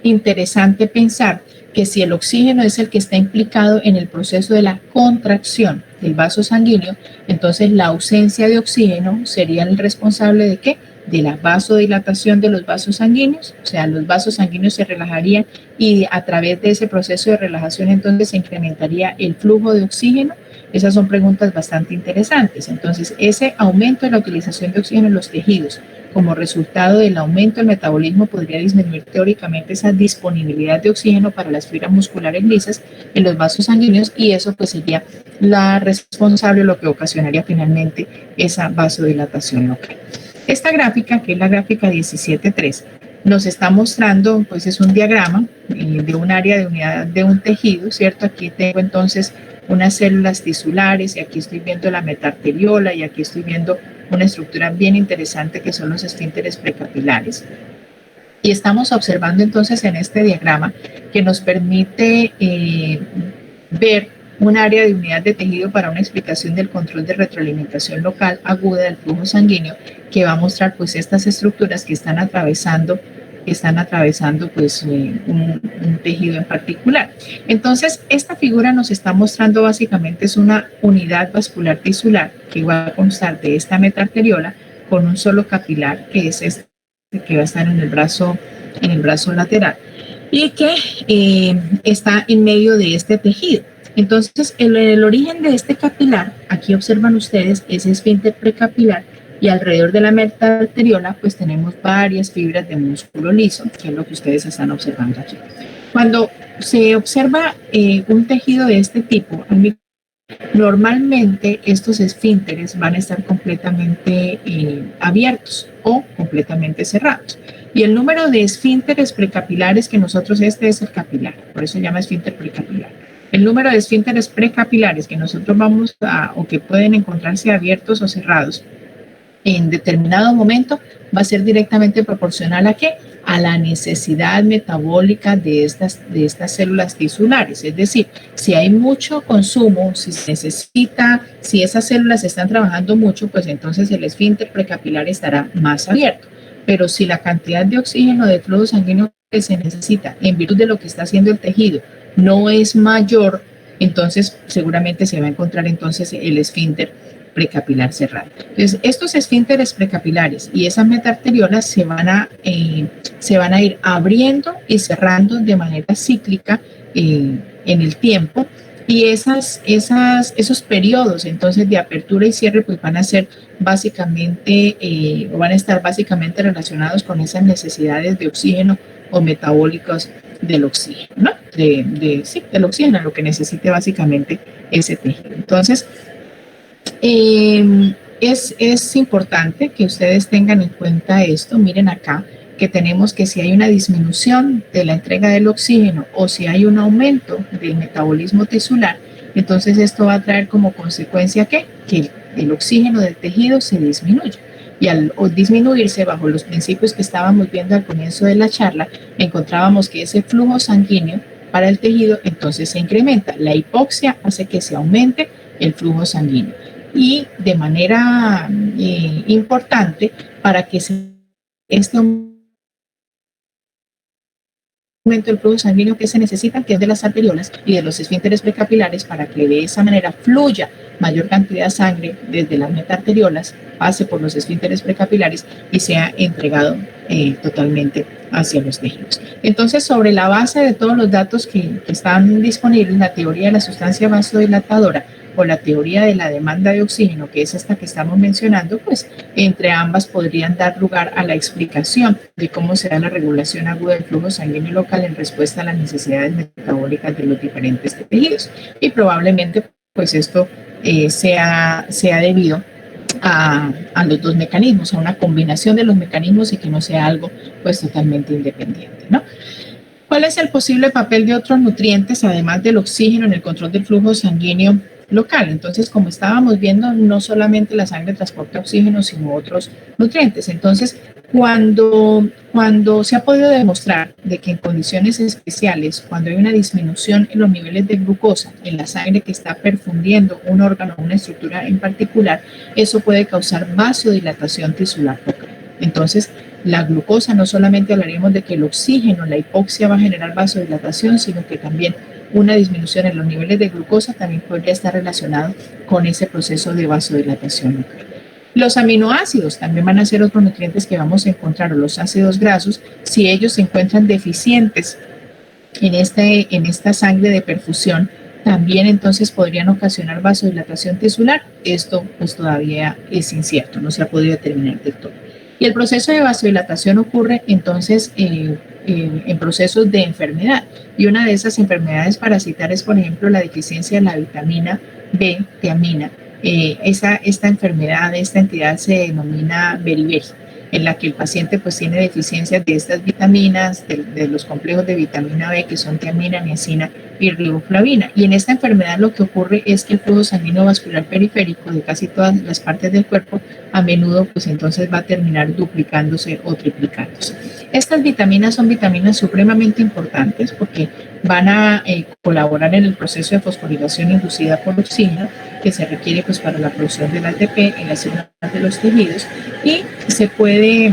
interesante pensar que si el oxígeno es el que está implicado en el proceso de la contracción del vaso sanguíneo, entonces la ausencia de oxígeno sería el responsable de ¿qué? De la vasodilatación de los vasos sanguíneos, o sea, los vasos sanguíneos se relajarían y a través de ese proceso de relajación entonces se incrementaría el flujo de oxígeno. Esas son preguntas bastante interesantes. Entonces, ese aumento de la utilización de oxígeno en los tejidos como resultado del aumento del metabolismo podría disminuir teóricamente esa disponibilidad de oxígeno para las fibras musculares lisas en los vasos sanguíneos y eso pues sería la responsable, lo que ocasionaría finalmente esa vasodilatación local. Esta gráfica, que es la gráfica 17.3, nos está mostrando, pues es un diagrama de un área de unidad de un tejido, ¿cierto? Aquí tengo entonces unas células tisulares y aquí estoy viendo la metarteriola y aquí estoy viendo una estructura bien interesante que son los esfínteres precapilares. Y estamos observando entonces en este diagrama que nos permite ver un área de unidad de tejido para una explicación del control de retroalimentación local aguda del flujo sanguíneo, que va a mostrar pues estas estructuras que están atravesando pues un tejido en particular. Entonces, esta figura nos está mostrando básicamente es una unidad vascular tisular que va a constar de esta metarteriola con un solo capilar, que es este que va a estar en el brazo lateral y que está en medio de este tejido. Entonces, el origen de este capilar, aquí observan ustedes ese esfínter precapilar y alrededor de la metarteriola pues tenemos varias fibras de músculo liso, que es lo que ustedes están observando aquí. Cuando se observa un tejido de este tipo, normalmente estos esfínteres van a estar completamente abiertos o completamente cerrados. Y el número de esfínteres precapilares que nosotros, este es el capilar, por eso se llama esfínter precapilar. El número de esfínteres precapilares que nosotros vamos a, o que pueden encontrarse abiertos o cerrados en determinado momento va a ser directamente proporcional ¿a qué? A la necesidad metabólica de estas células tisulares. Es decir, si hay mucho consumo, si se necesita, si esas células están trabajando mucho, pues entonces el esfínter precapilar estará más abierto. Pero si la cantidad de oxígeno de flujo sanguíneo que se necesita en virtud de lo que está haciendo el tejido no es mayor, entonces seguramente se va a encontrar entonces el esfínter precapilar cerrado. Entonces, estos esfínteres precapilares y esas metarteriolas se van a ir abriendo y cerrando de manera cíclica en el tiempo, y esos periodos entonces de apertura y cierre pues van a ser básicamente o van a estar básicamente relacionados con esas necesidades de oxígeno o metabólicos del oxígeno, ¿no? Del oxígeno, lo que necesite básicamente ese tejido. Entonces, es importante que ustedes tengan en cuenta esto. Miren acá que tenemos que si hay una disminución de la entrega del oxígeno o si hay un aumento del metabolismo tisular, entonces esto va a traer como consecuencia que el oxígeno del tejido se disminuye. Y al disminuirse bajo los principios que estábamos viendo al comienzo de la charla, encontrábamos que ese flujo sanguíneo para el tejido entonces se incrementa. La hipoxia hace que se aumente el flujo sanguíneo. Y de manera importante, para que este aumento del flujo sanguíneo que se necesita, que es de las arteriolas y de los esfínteres precapilares, para que de esa manera fluya mayor cantidad de sangre desde las metarteriolas, pase por los esfínteres precapilares y sea entregado totalmente hacia los tejidos. Entonces, sobre la base de todos los datos que están disponibles, la teoría de la sustancia vasodilatadora o la teoría de la demanda de oxígeno, que es esta que estamos mencionando, pues entre ambas podrían dar lugar a la explicación de cómo se da la regulación aguda del flujo sanguíneo local en respuesta a las necesidades metabólicas de los diferentes tejidos. Y probablemente pues esto sea debido a los dos mecanismos, a una combinación de los mecanismos y que no sea algo pues totalmente independiente, ¿no? ¿Cuál es el posible papel de otros nutrientes, además del oxígeno, en el control del flujo sanguíneo local? Entonces, como estábamos viendo, no solamente la sangre transporta oxígeno, sino otros nutrientes. Entonces, cuando se ha podido demostrar de que en condiciones especiales, cuando hay una disminución en los niveles de glucosa en la sangre que está perfundiendo un órgano o una estructura en particular, eso puede causar vasodilatación tisular local. Entonces, la glucosa, no solamente hablaríamos de que el oxígeno, la hipoxia va a generar vasodilatación, sino que también una disminución en los niveles de glucosa también podría estar relacionado con ese proceso de vasodilatación local. Los aminoácidos también van a ser otros nutrientes que vamos a encontrar, o los ácidos grasos, si ellos se encuentran deficientes en esta sangre de perfusión, también entonces podrían ocasionar vasodilatación tisular. Esto pues todavía es incierto, no se ha podido determinar del todo. Y el proceso de vasodilatación ocurre entonces en procesos de enfermedad. Y una de esas enfermedades parasitarias, por ejemplo, la deficiencia de la vitamina B, tiamina. Esta enfermedad, esta entidad se denomina beriberi, en la que el paciente pues tiene deficiencias de estas vitaminas, de los complejos de vitamina B, que son tiamina, niacina y riboflavina. Y en esta enfermedad lo que ocurre es que el flujo sanguíneo vascular periférico de casi todas las partes del cuerpo a menudo pues entonces va a terminar duplicándose o triplicándose. Estas vitaminas son vitaminas supremamente importantes porque van a colaborar en el proceso de fosforilación inducida por oxígeno que se requiere pues para la producción del ATP en las células de los tejidos, y se puede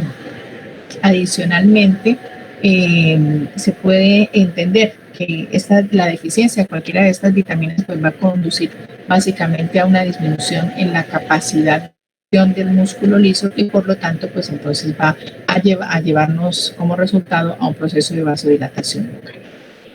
adicionalmente se puede entender que la deficiencia de cualquiera de estas vitaminas pues va a conducir básicamente a una disminución en la capacidad del músculo liso y por lo tanto pues entonces va a llevarnos como resultado a un proceso de vasodilatación local.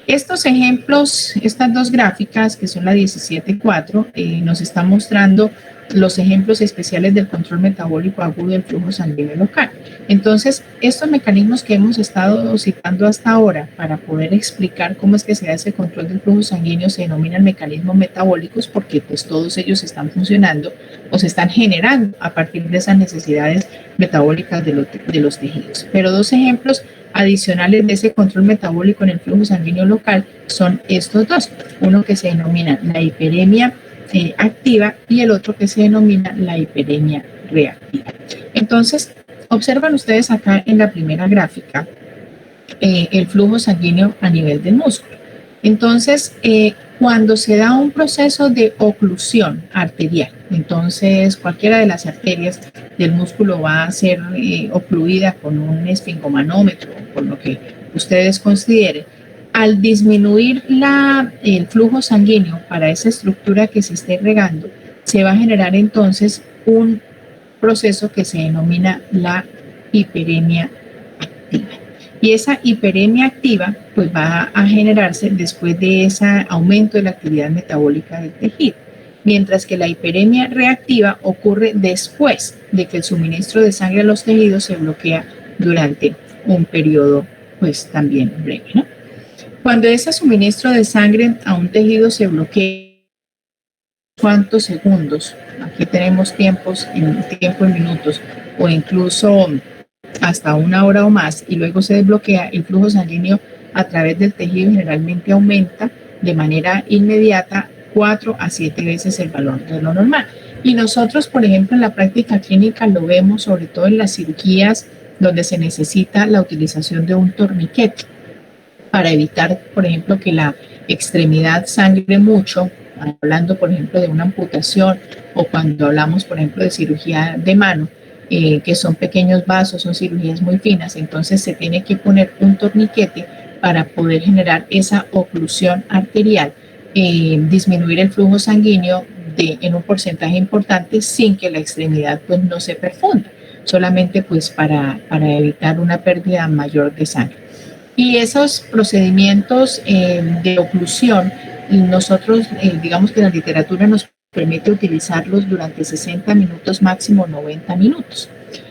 Estos ejemplos, estas dos gráficas que son la 17.4 nos están mostrando los ejemplos especiales del control metabólico agudo del flujo sanguíneo local. Entonces, estos mecanismos que hemos estado citando hasta ahora para poder explicar cómo es que se da ese control del flujo sanguíneo se denominan mecanismos metabólicos porque pues todos ellos están funcionando o se están generando a partir de esas necesidades metabólicas de los tejidos. Pero dos ejemplos adicionales de ese control metabólico en el flujo sanguíneo local son estos dos, uno que se denomina la hiperemia activa y el otro que se denomina la hiperemia reactiva. Entonces, observan ustedes acá en la primera gráfica el flujo sanguíneo a nivel del músculo. Entonces, cuando se da un proceso de oclusión arterial, Entonces, cualquiera de las arterias del músculo va a ser ocluida con un esfingomanómetro, con lo que ustedes consideren. Al disminuir el flujo sanguíneo para esa estructura que se esté regando, se va a generar entonces un proceso que se denomina la hiperemia activa. Y esa hiperemia activa pues va a generarse después de ese aumento de la actividad metabólica del tejido, mientras que la hiperemia reactiva ocurre después de que el suministro de sangre a los tejidos se bloquea durante un periodo pues también breve, ¿no? Cuando ese suministro de sangre a un tejido se bloquea, ¿cuántos segundos? Aquí tenemos tiempo en minutos o incluso hasta 1 hora o más, y luego se desbloquea, el flujo sanguíneo a través del tejido generalmente aumenta de manera inmediata 4 a 7 veces el valor de lo normal. Y nosotros, por ejemplo, en la práctica clínica lo vemos sobre todo en las cirugías donde se necesita la utilización de un torniquete para evitar, por ejemplo, que la extremidad sangre mucho, hablando, por ejemplo, de una amputación, o cuando hablamos, por ejemplo, de cirugía de mano, que son pequeños vasos, son cirugías muy finas, entonces se tiene que poner un torniquete para poder generar esa oclusión arterial, disminuir el flujo sanguíneo en un porcentaje importante sin que la extremidad pues no se perfunda, solamente pues para evitar una pérdida mayor de sangre. Y esos procedimientos de oclusión, nosotros digamos que la literatura nos permite utilizarlos durante 60 minutos, máximo 90 minutos.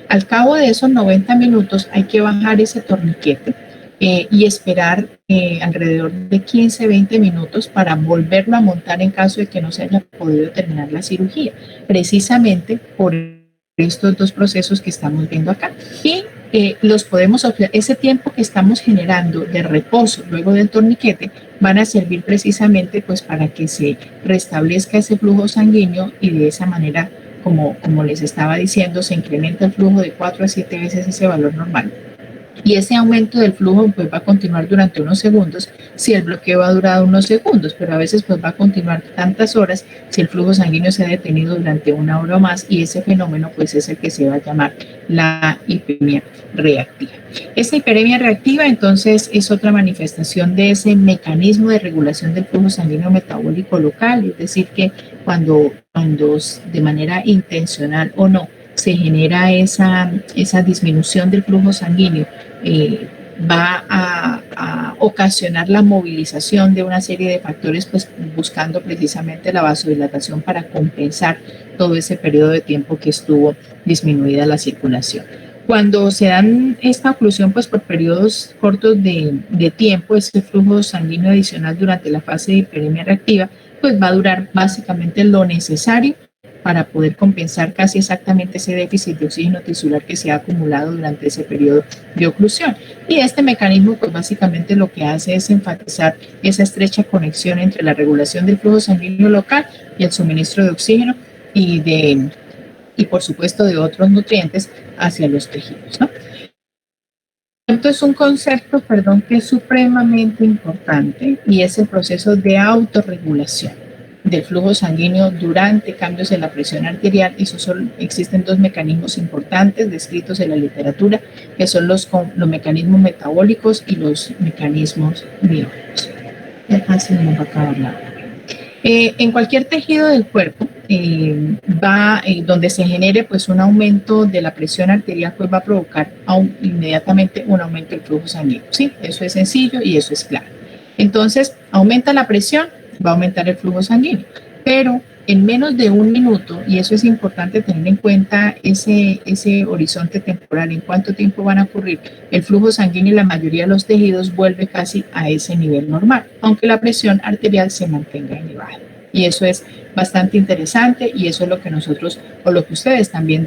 Al cabo de esos 90 minutos hay que bajar ese torniquete y esperar alrededor de 15-20 minutos para volverlo a montar en caso de que no se haya podido terminar la cirugía, precisamente por estos dos procesos que estamos viendo acá. Y los podemos observar, ese tiempo que estamos generando de reposo luego del torniquete van a servir precisamente pues para que se restablezca ese flujo sanguíneo y de esa manera, como les estaba diciendo, se incrementa el flujo de 4 a 7 veces ese valor normal. Y ese aumento del flujo pues va a continuar durante unos segundos si el bloqueo ha durado unos segundos, pero a veces pues va a continuar tantas horas si el flujo sanguíneo se ha detenido durante 1 hora o más, y ese fenómeno pues es el que se va a llamar la hiperemia reactiva. Esa hiperemia reactiva entonces es otra manifestación de ese mecanismo de regulación del flujo sanguíneo metabólico local, es decir que cuando de manera intencional o no se genera esa disminución del flujo sanguíneo, va a ocasionar la movilización de una serie de factores, pues buscando precisamente la vasodilatación para compensar todo ese periodo de tiempo que estuvo disminuida la circulación. Cuando se dan esta oclusión, pues por periodos cortos de tiempo, ese flujo sanguíneo adicional durante la fase de hiperemia reactiva, pues va a durar básicamente lo necesario para poder compensar casi exactamente ese déficit de oxígeno tisular que se ha acumulado durante ese periodo de oclusión. Y este mecanismo pues básicamente lo que hace es enfatizar esa estrecha conexión entre la regulación del flujo sanguíneo local y el suministro de oxígeno y por supuesto de otros nutrientes hacia los tejidos, ¿no? Esto es un concepto, que es supremamente importante, y es el proceso de autorregulación del flujo sanguíneo durante cambios en la presión arterial. Y existen dos mecanismos importantes descritos en la literatura, que son los mecanismos metabólicos y los mecanismos biológicos. Ya casi nos va a acabar la hora. En cualquier tejido del cuerpo donde se genere pues un aumento de la presión arterial, pues va a provocar inmediatamente un aumento del flujo sanguíneo, ¿sí? Eso es sencillo y eso es claro. Entonces, aumenta la presión, va a aumentar el flujo sanguíneo, pero en menos de 1 minuto, y eso es importante tener en cuenta ese horizonte temporal, en cuánto tiempo van a ocurrir, el flujo sanguíneo en la mayoría de los tejidos vuelve casi a ese nivel normal, aunque la presión arterial se mantenga elevada. Y eso es bastante interesante, y eso es lo que nosotros, o lo que ustedes también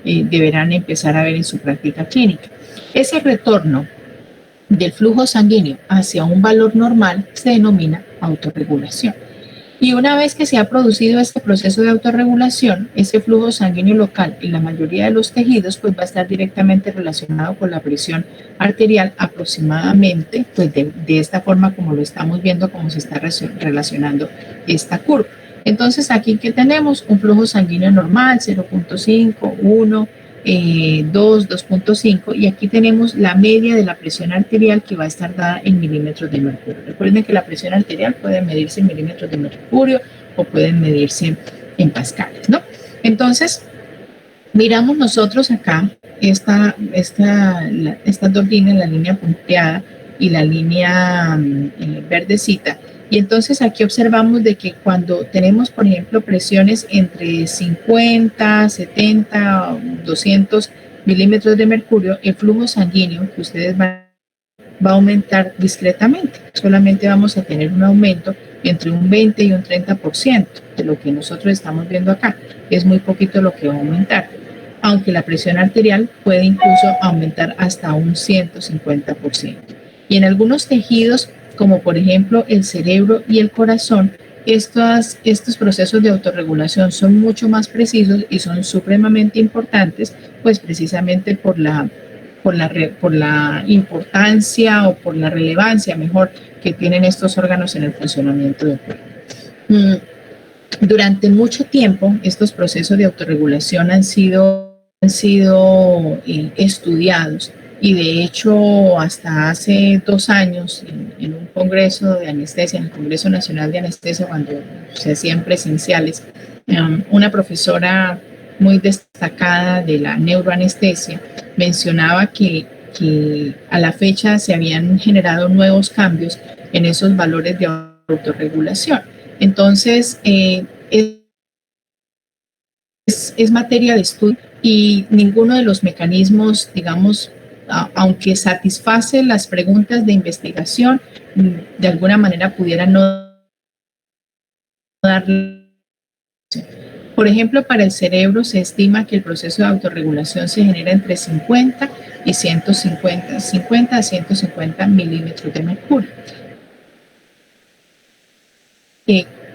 deberán empezar a ver en su práctica clínica. Ese retorno del flujo sanguíneo hacia un valor normal se denomina autorregulación. Y una vez que se ha producido este proceso de autorregulación, ese flujo sanguíneo local en la mayoría de los tejidos pues va a estar directamente relacionado con la presión arterial, aproximadamente pues de esta forma como lo estamos viendo, como se está relacionando esta curva. Entonces, aquí que tenemos un flujo sanguíneo normal, 0.5, 1, 2, 2.5, y aquí tenemos la media de la presión arterial que va a estar dada en milímetros de mercurio. Recuerden que la presión arterial puede medirse en milímetros de mercurio o pueden medirse en pascales, ¿no? Entonces, miramos nosotros acá estas dos líneas, la línea punteada y la línea verdecita. Y entonces aquí observamos de que cuando tenemos, por ejemplo, presiones entre 50, 70, 200 milímetros de mercurio, el flujo sanguíneo que ustedes va a aumentar discretamente. Solamente vamos a tener un aumento entre un 20 y un 30% de lo que nosotros estamos viendo acá. Es muy poquito lo que va a aumentar, aunque la presión arterial puede incluso aumentar hasta un 150%. Y en algunos tejidos, como por ejemplo el cerebro y el corazón, estos procesos de autorregulación son mucho más precisos y son supremamente importantes, pues precisamente por la importancia o por la relevancia, mejor, que tienen estos órganos en el funcionamiento del cuerpo. Durante mucho tiempo, estos procesos de autorregulación han sido estudiados, y de hecho hasta hace 2 años en un congreso de anestesia, en el Congreso Nacional de Anestesia, cuando se hacían presenciales, una profesora muy destacada de la neuroanestesia mencionaba que a la fecha se habían generado nuevos cambios en esos valores de autorregulación. Entonces, es materia de estudio, y ninguno de los mecanismos, digamos, aunque satisface las preguntas de investigación, de alguna manera pudiera no dar. Por ejemplo, para el cerebro se estima que el proceso de autorregulación se genera entre 50 y 50 a 150 milímetros de mercurio,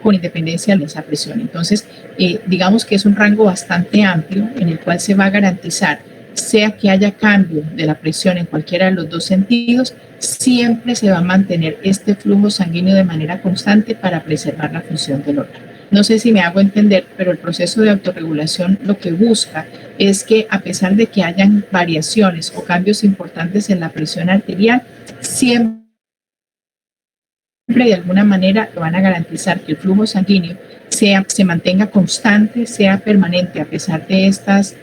con independencia de esa presión. Entonces, digamos que es un rango bastante amplio en el cual se va a garantizar, sea que haya cambio de la presión en cualquiera de los dos sentidos, siempre se va a mantener este flujo sanguíneo de manera constante para preservar la función del órgano. No sé si me hago entender, pero el proceso de autorregulación lo que busca es que, a pesar de que hayan variaciones o cambios importantes en la presión arterial, siempre de alguna manera van a garantizar que el flujo sanguíneo se mantenga constante, sea permanente, a pesar de estas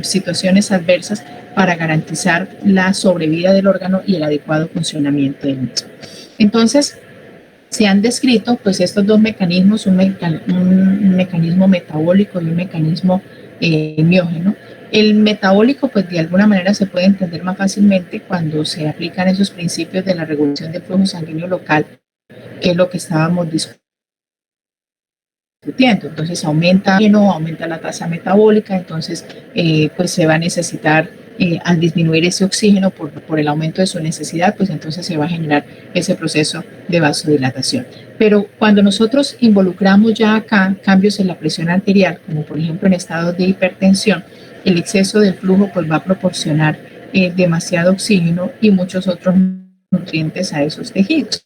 situaciones adversas, para garantizar la sobrevida del órgano y el adecuado funcionamiento del mismo. Entonces, se han descrito pues estos dos mecanismos, un mecanismo metabólico y un mecanismo miógeno. El metabólico, pues de alguna manera se puede entender más fácilmente cuando se aplican esos principios de la regulación del flujo sanguíneo local, que es lo que estábamos discutiendo. Entonces aumenta la tasa metabólica, entonces pues se va a necesitar, al disminuir ese oxígeno por el aumento de su necesidad, pues entonces se va a generar ese proceso de vasodilatación. Pero cuando nosotros involucramos ya acá cambios en la presión arterial, como por ejemplo en estados de hipertensión, el exceso del flujo pues va a proporcionar demasiado oxígeno y muchos otros nutrientes a esos tejidos.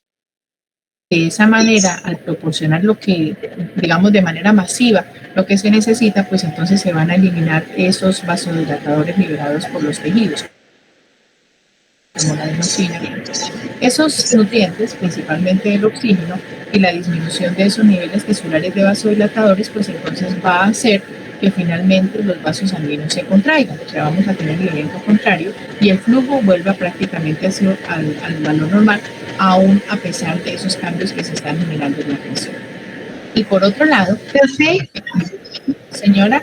De esa manera, al proporcionar lo que, digamos, de manera masiva, lo que se necesita, pues entonces se van a eliminar esos vasodilatadores liberados por los tejidos, como la adenosina. Esos nutrientes, principalmente el oxígeno, y la disminución de esos niveles tisulares de vasodilatadores, pues entonces va a hacer que finalmente los vasos sanguíneos se contraigan, o sea, vamos a tener el evento contrario y el flujo vuelva prácticamente al valor normal, aún a pesar de esos cambios que se están generando en la presión. Y por otro lado, señora,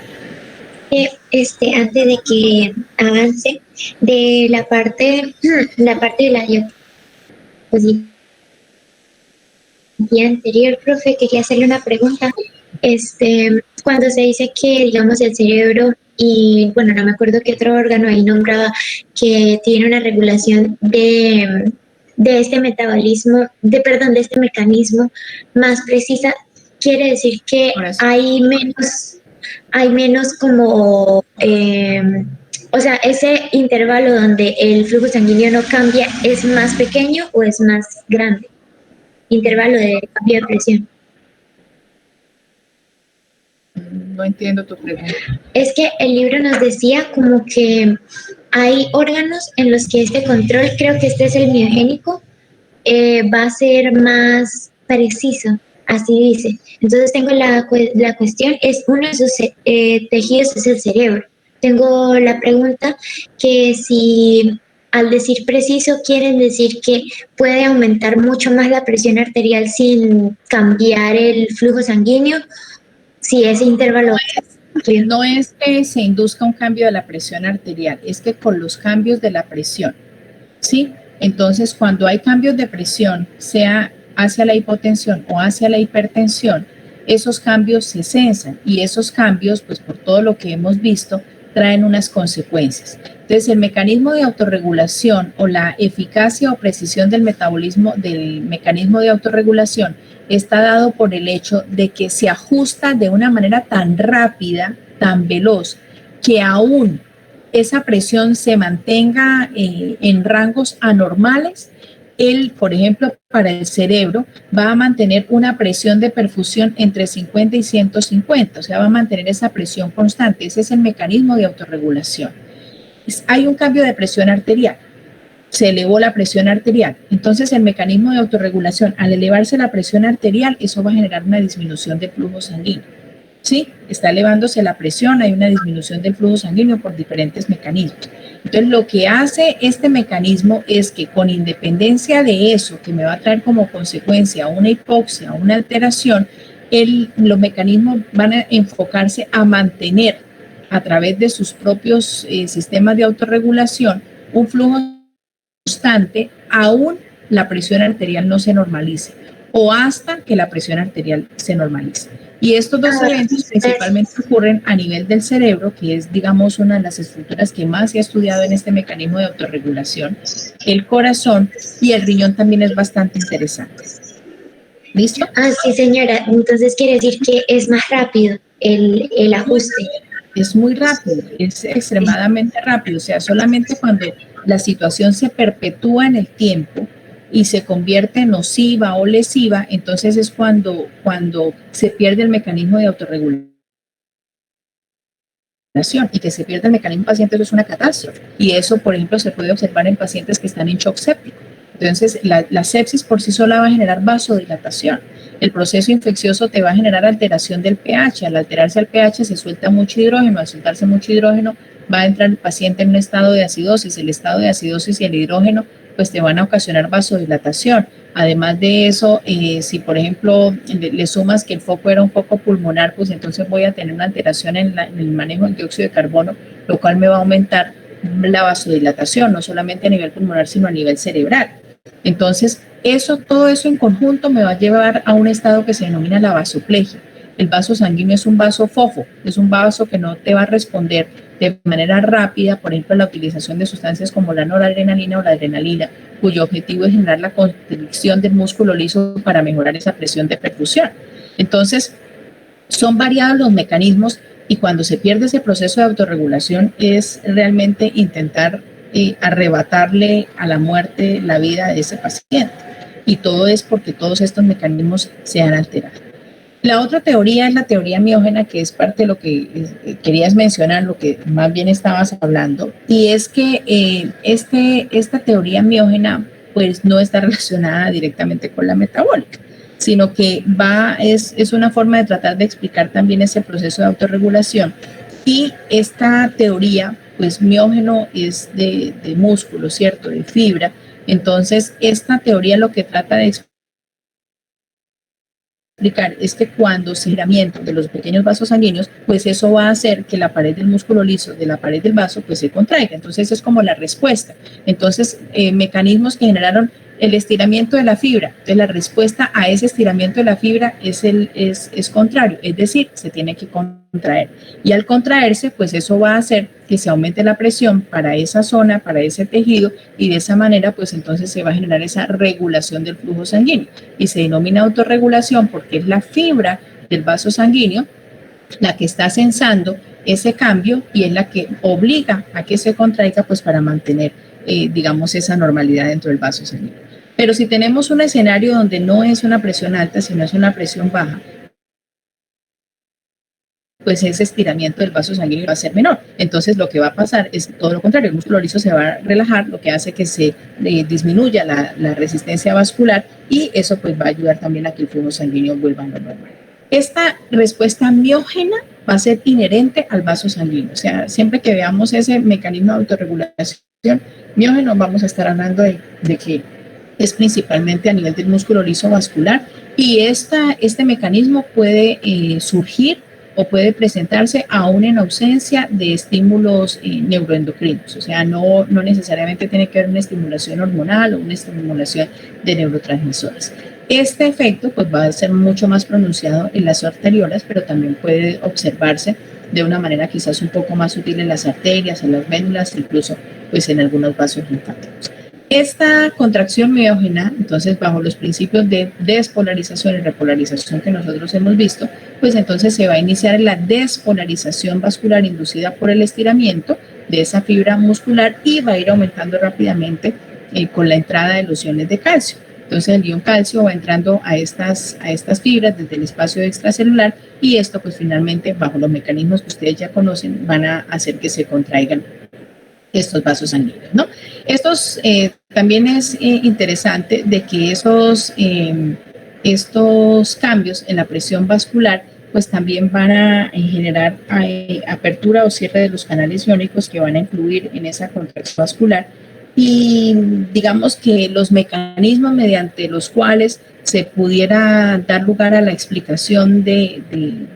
antes de que avance, de la parte de la diapositiva anterior, profe, quería hacerle una pregunta. Cuando se dice que, digamos, el cerebro y, bueno, no me acuerdo qué otro órgano ahí nombraba, que tiene una regulación de este metabolismo, de este mecanismo más precisa, quiere decir que hay menos como, o sea, ese intervalo donde el flujo sanguíneo no cambia, ¿es más pequeño o es más grande? Intervalo de cambio de presión. no entiendo tu pregunta. Es que el libro nos decía como que hay órganos en los que este control, creo que este es el miogénico, va a ser más preciso, así dice. Entonces tengo la cuestión, es uno de esos tejidos es el cerebro. Tengo la pregunta que si al decir preciso quieren decir que puede aumentar mucho más la presión arterial sin cambiar el flujo sanguíneo, si ese intervalo... No es que se induzca un cambio de la presión arterial, es que con los cambios de la presión, ¿sí? Entonces, cuando hay cambios de presión, sea hacia la hipotensión o hacia la hipertensión, esos cambios se censan y esos cambios, pues por todo lo que hemos visto, traen unas consecuencias. Entonces, el mecanismo de autorregulación o la eficacia o precisión del metabolismo, del mecanismo de autorregulación, está dado por el hecho de que se ajusta de una manera tan rápida, tan veloz, que aún esa presión se mantenga en rangos anormales. Él, por ejemplo, para el cerebro, va a mantener una presión de perfusión entre 50 y 150, o sea, va a mantener esa presión constante. Ese es el mecanismo de autorregulación. Hay un cambio de presión arterial, se elevó la presión arterial. Entonces, el mecanismo de autorregulación, al elevarse la presión arterial, eso va a generar una disminución del flujo sanguíneo. ¿Sí? Está elevándose la presión, hay una disminución del flujo sanguíneo por diferentes mecanismos. Entonces, lo que hace este mecanismo es que con independencia de eso, que me va a traer como consecuencia una hipoxia, una alteración, los mecanismos van a enfocarse a mantener a través de sus propios sistemas de autorregulación un flujo constante, aún la presión arterial no se normalice o hasta que la presión arterial se normalice. Y estos dos eventos principalmente ocurren a nivel del cerebro, que es, digamos, una de las estructuras que más se ha estudiado en este mecanismo de autorregulación, el corazón y el riñón también es bastante interesante. ¿Listo? Ah, sí, señora. Entonces quiere decir que es más rápido el ajuste. Es muy rápido, es extremadamente rápido. O sea, solamente cuando la situación se perpetúa en el tiempo y se convierte nociva o lesiva, entonces es cuando se pierde el mecanismo de autorregulación. Y que se pierda el mecanismo en pacientes es una catástrofe. Y eso, por ejemplo, se puede observar en pacientes que están en shock séptico. Entonces, la sepsis por sí sola va a generar vasodilatación. El proceso infeccioso te va a generar alteración del pH. Al alterarse el pH se suelta mucho hidrógeno. Al soltarse mucho hidrógeno va a entrar el paciente en un estado de acidosis. El estado de acidosis y el hidrógeno pues te van a ocasionar vasodilatación. Además de eso, si por ejemplo le sumas que el foco era un foco pulmonar, pues entonces voy a tener una alteración en el manejo del dióxido de carbono, lo cual me va a aumentar la vasodilatación, no solamente a nivel pulmonar, sino a nivel cerebral. Entonces, todo eso en conjunto me va a llevar a un estado que se denomina la vasoplegia. El vaso sanguíneo es un vaso fofo, es un vaso que no te va a responder de manera rápida, por ejemplo, la utilización de sustancias como la noradrenalina o la adrenalina, cuyo objetivo es generar la constricción del músculo liso para mejorar esa presión de perfusión. Entonces, son variados los mecanismos y cuando se pierde ese proceso de autorregulación es realmente intentar arrebatarle a la muerte la vida de ese paciente. Y todo es porque todos estos mecanismos se han alterado. La otra teoría es la teoría miógena, que es parte de lo que querías mencionar, lo que más bien estabas hablando, y es que esta teoría miógena pues no está relacionada directamente con la metabólica, sino que es una forma de tratar de explicar también ese proceso de autorregulación. Y esta teoría, pues miógeno es de músculo, ¿cierto? De fibra. Entonces, esta teoría lo que trata de explicar es que cuando se giramiento de los pequeños vasos sanguíneos, pues eso va a hacer que la pared del músculo liso de la pared del vaso pues se contraiga. Entonces es como la respuesta. Entonces mecanismos que generaron el estiramiento de la fibra. Entonces la respuesta a ese estiramiento de la fibra es contrario, es decir, se tiene que contraer. Y al contraerse, pues eso va a hacer que se aumente la presión para esa zona, para ese tejido, y de esa manera, pues entonces se va a generar esa regulación del flujo sanguíneo. Y se denomina autorregulación porque es la fibra del vaso sanguíneo la que está sensando ese cambio y es la que obliga a que se contraiga, pues para mantener, digamos, esa normalidad dentro del vaso sanguíneo. Pero si tenemos un escenario donde no es una presión alta, sino es una presión baja, pues ese estiramiento del vaso sanguíneo va a ser menor. Entonces lo que va a pasar es todo lo contrario, el músculo liso se va a relajar, lo que hace que se disminuya la resistencia vascular y eso pues va a ayudar también a que el flujo sanguíneo vuelva a lo normal. Esta respuesta miógena va a ser inherente al vaso sanguíneo, o sea, siempre que veamos ese mecanismo de autorregulación miógeno vamos a estar hablando de que es principalmente a nivel del músculo liso vascular y este mecanismo puede surgir o puede presentarse aún en ausencia de estímulos neuroendocrinos, o sea, no necesariamente tiene que haber una estimulación hormonal o una estimulación de neurotransmisores. Este efecto pues, va a ser mucho más pronunciado en las arteriolas, pero también puede observarse de una manera quizás un poco más sutil en las arterias, en las vénulas, incluso pues, en algunos vasos linfáticos. Esta contracción miógena, entonces bajo los principios de despolarización y repolarización que nosotros hemos visto, pues entonces se va a iniciar en la despolarización vascular inducida por el estiramiento de esa fibra muscular y va a ir aumentando rápidamente con la entrada de los iones de calcio. Entonces el ion calcio va entrando a estas fibras desde el espacio extracelular y esto pues finalmente bajo los mecanismos que ustedes ya conocen van a hacer que se contraigan estos vasos sanguíneos, ¿no? Estos también es interesante de que estos cambios en la presión vascular pues también van a generar apertura o cierre de los canales iónicos que van a influir en esa contracción vascular y digamos que los mecanismos mediante los cuales se pudiera dar lugar a la explicación de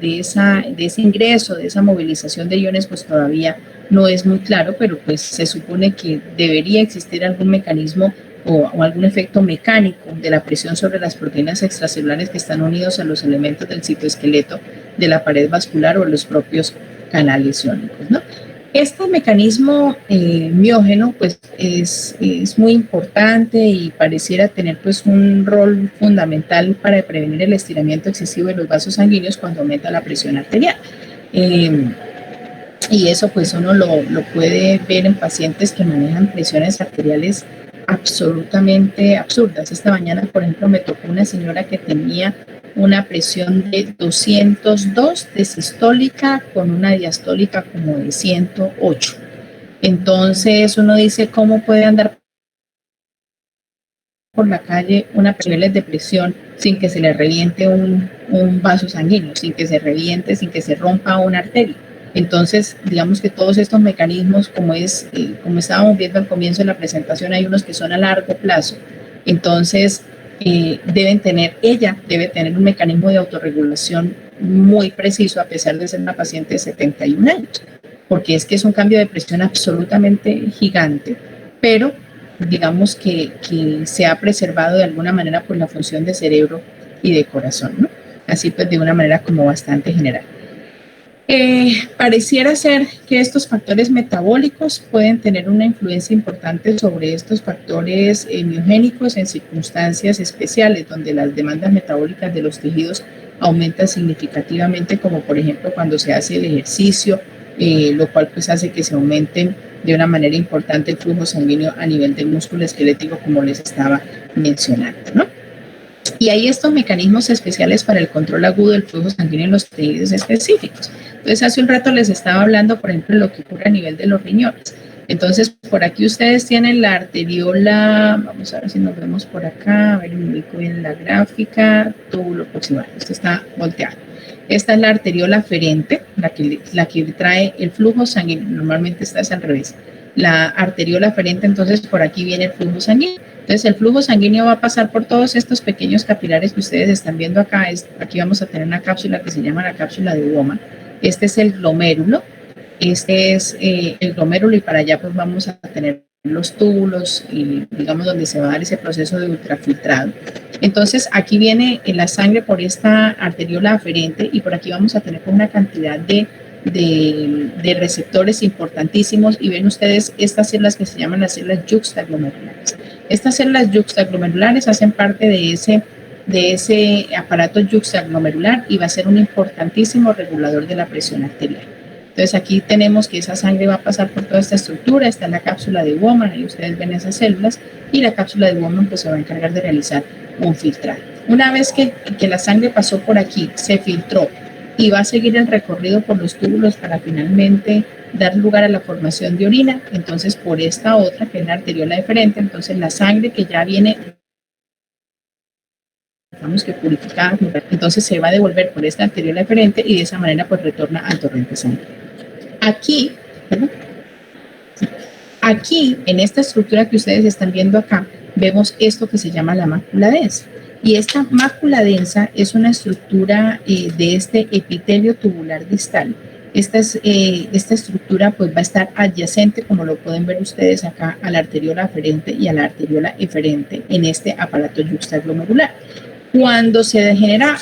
ese ingreso, de esa movilización de iones, pues todavía no es muy claro, pero pues se supone que debería existir algún mecanismo o algún efecto mecánico de la presión sobre las proteínas extracelulares que están unidos a los elementos del citoesqueleto de la pared vascular o los propios canales iónicos, ¿no? Este mecanismo miógeno pues es muy importante y pareciera tener pues un rol fundamental para prevenir el estiramiento excesivo de los vasos sanguíneos cuando aumenta la presión arterial. Y eso pues uno lo puede ver en pacientes que manejan presiones arteriales absolutamente absurdas. Esta mañana, por ejemplo, me tocó una señora que tenía una presión de 202 de sistólica con una diastólica como de 108. Entonces uno dice, ¿cómo puede andar por la calle una presión de presión sin que se le reviente un vaso sanguíneo, sin que se reviente, sin que se rompa una arteria? Entonces, digamos que todos estos mecanismos, como estábamos viendo al comienzo de la presentación, hay unos que son a largo plazo. Entonces, ella debe tener un mecanismo de autorregulación muy preciso a pesar de ser una paciente de 71 años, porque es que es un cambio de presión absolutamente gigante, pero digamos que se ha preservado de alguna manera por la función de cerebro y de corazón, ¿no? Así pues de una manera como bastante general. Pareciera ser que estos factores metabólicos pueden tener una influencia importante sobre estos factores miogénicos en circunstancias especiales donde las demandas metabólicas de los tejidos aumentan significativamente, como por ejemplo cuando se hace el ejercicio, lo cual pues hace que se aumente de una manera importante el flujo sanguíneo a nivel del músculo esquelético, como les estaba mencionando, ¿no? Y hay estos mecanismos especiales para el control agudo del flujo sanguíneo en los tejidos específicos. Entonces, hace un rato les estaba hablando, por ejemplo, de lo que ocurre a nivel de los riñones. Entonces, por aquí ustedes tienen la arteriola, vamos a ver si nos vemos por acá, a ver, me ubico bien en la gráfica, túbulo proximal, esto está volteado. Esta es la arteriola aferente, la que trae el flujo sanguíneo, normalmente esta es al revés. La arteriola aferente, entonces por aquí viene el flujo sanguíneo. Entonces el flujo sanguíneo va a pasar por todos estos pequeños capilares que ustedes están viendo acá. Aquí vamos a tener una cápsula que se llama la cápsula de Bowman. Este es el glomérulo, el glomérulo y para allá pues vamos a tener los túbulos y digamos donde se va a dar ese proceso de ultrafiltrado. Entonces aquí viene la sangre por esta arteriola aferente y por aquí vamos a tener una cantidad de receptores importantísimos y ven ustedes estas células que se llaman las células yuxtaglomerulares. Estas células yuxtaglomerulares hacen parte de ese aparato yuxtaglomerular y va a ser un importantísimo regulador de la presión arterial. Entonces aquí tenemos que esa sangre va a pasar por toda esta estructura, está en la cápsula de Bowman, ahí ustedes ven esas células y la cápsula de Bowman pues se va a encargar de realizar un filtrado. Una vez que la sangre pasó por aquí, se filtró, y va a seguir el recorrido por los túbulos para finalmente dar lugar a la formación de orina. Entonces, por esta otra, que es la arteriola deferente, entonces la sangre que ya viene, digamos que purificada, entonces se va a devolver por esta arteriola deferente y de esa manera pues retorna al torrente sanguíneo. Aquí, ¿verdad? Aquí, en esta estructura que ustedes están viendo acá, vemos esto que se llama la mácula densa. Y esta mácula densa es una estructura de este epitelio tubular distal. Esta estructura pues va a estar adyacente, como lo pueden ver ustedes acá, a la arteriola aferente y a la arteriola eferente en este aparato yuxtaglomerular. Cuando se degenera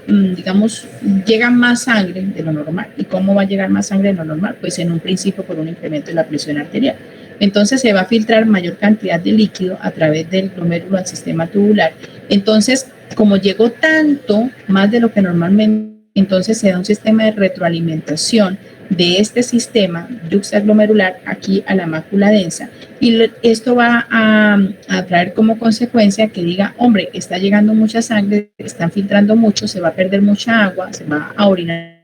digamos, llega más sangre de lo normal. ¿Y cómo va a llegar más sangre de lo normal? Pues en un principio por un incremento de la presión arterial. Entonces se va a filtrar mayor cantidad de líquido a través del glomérulo al sistema tubular. Entonces, como llegó tanto, más de lo que normalmente, entonces se da un sistema de retroalimentación de este sistema yuxtaglomerular aquí a la mácula densa. Y esto va a traer como consecuencia que diga, hombre, está llegando mucha sangre, están filtrando mucho, se va a perder mucha agua, se va a orinar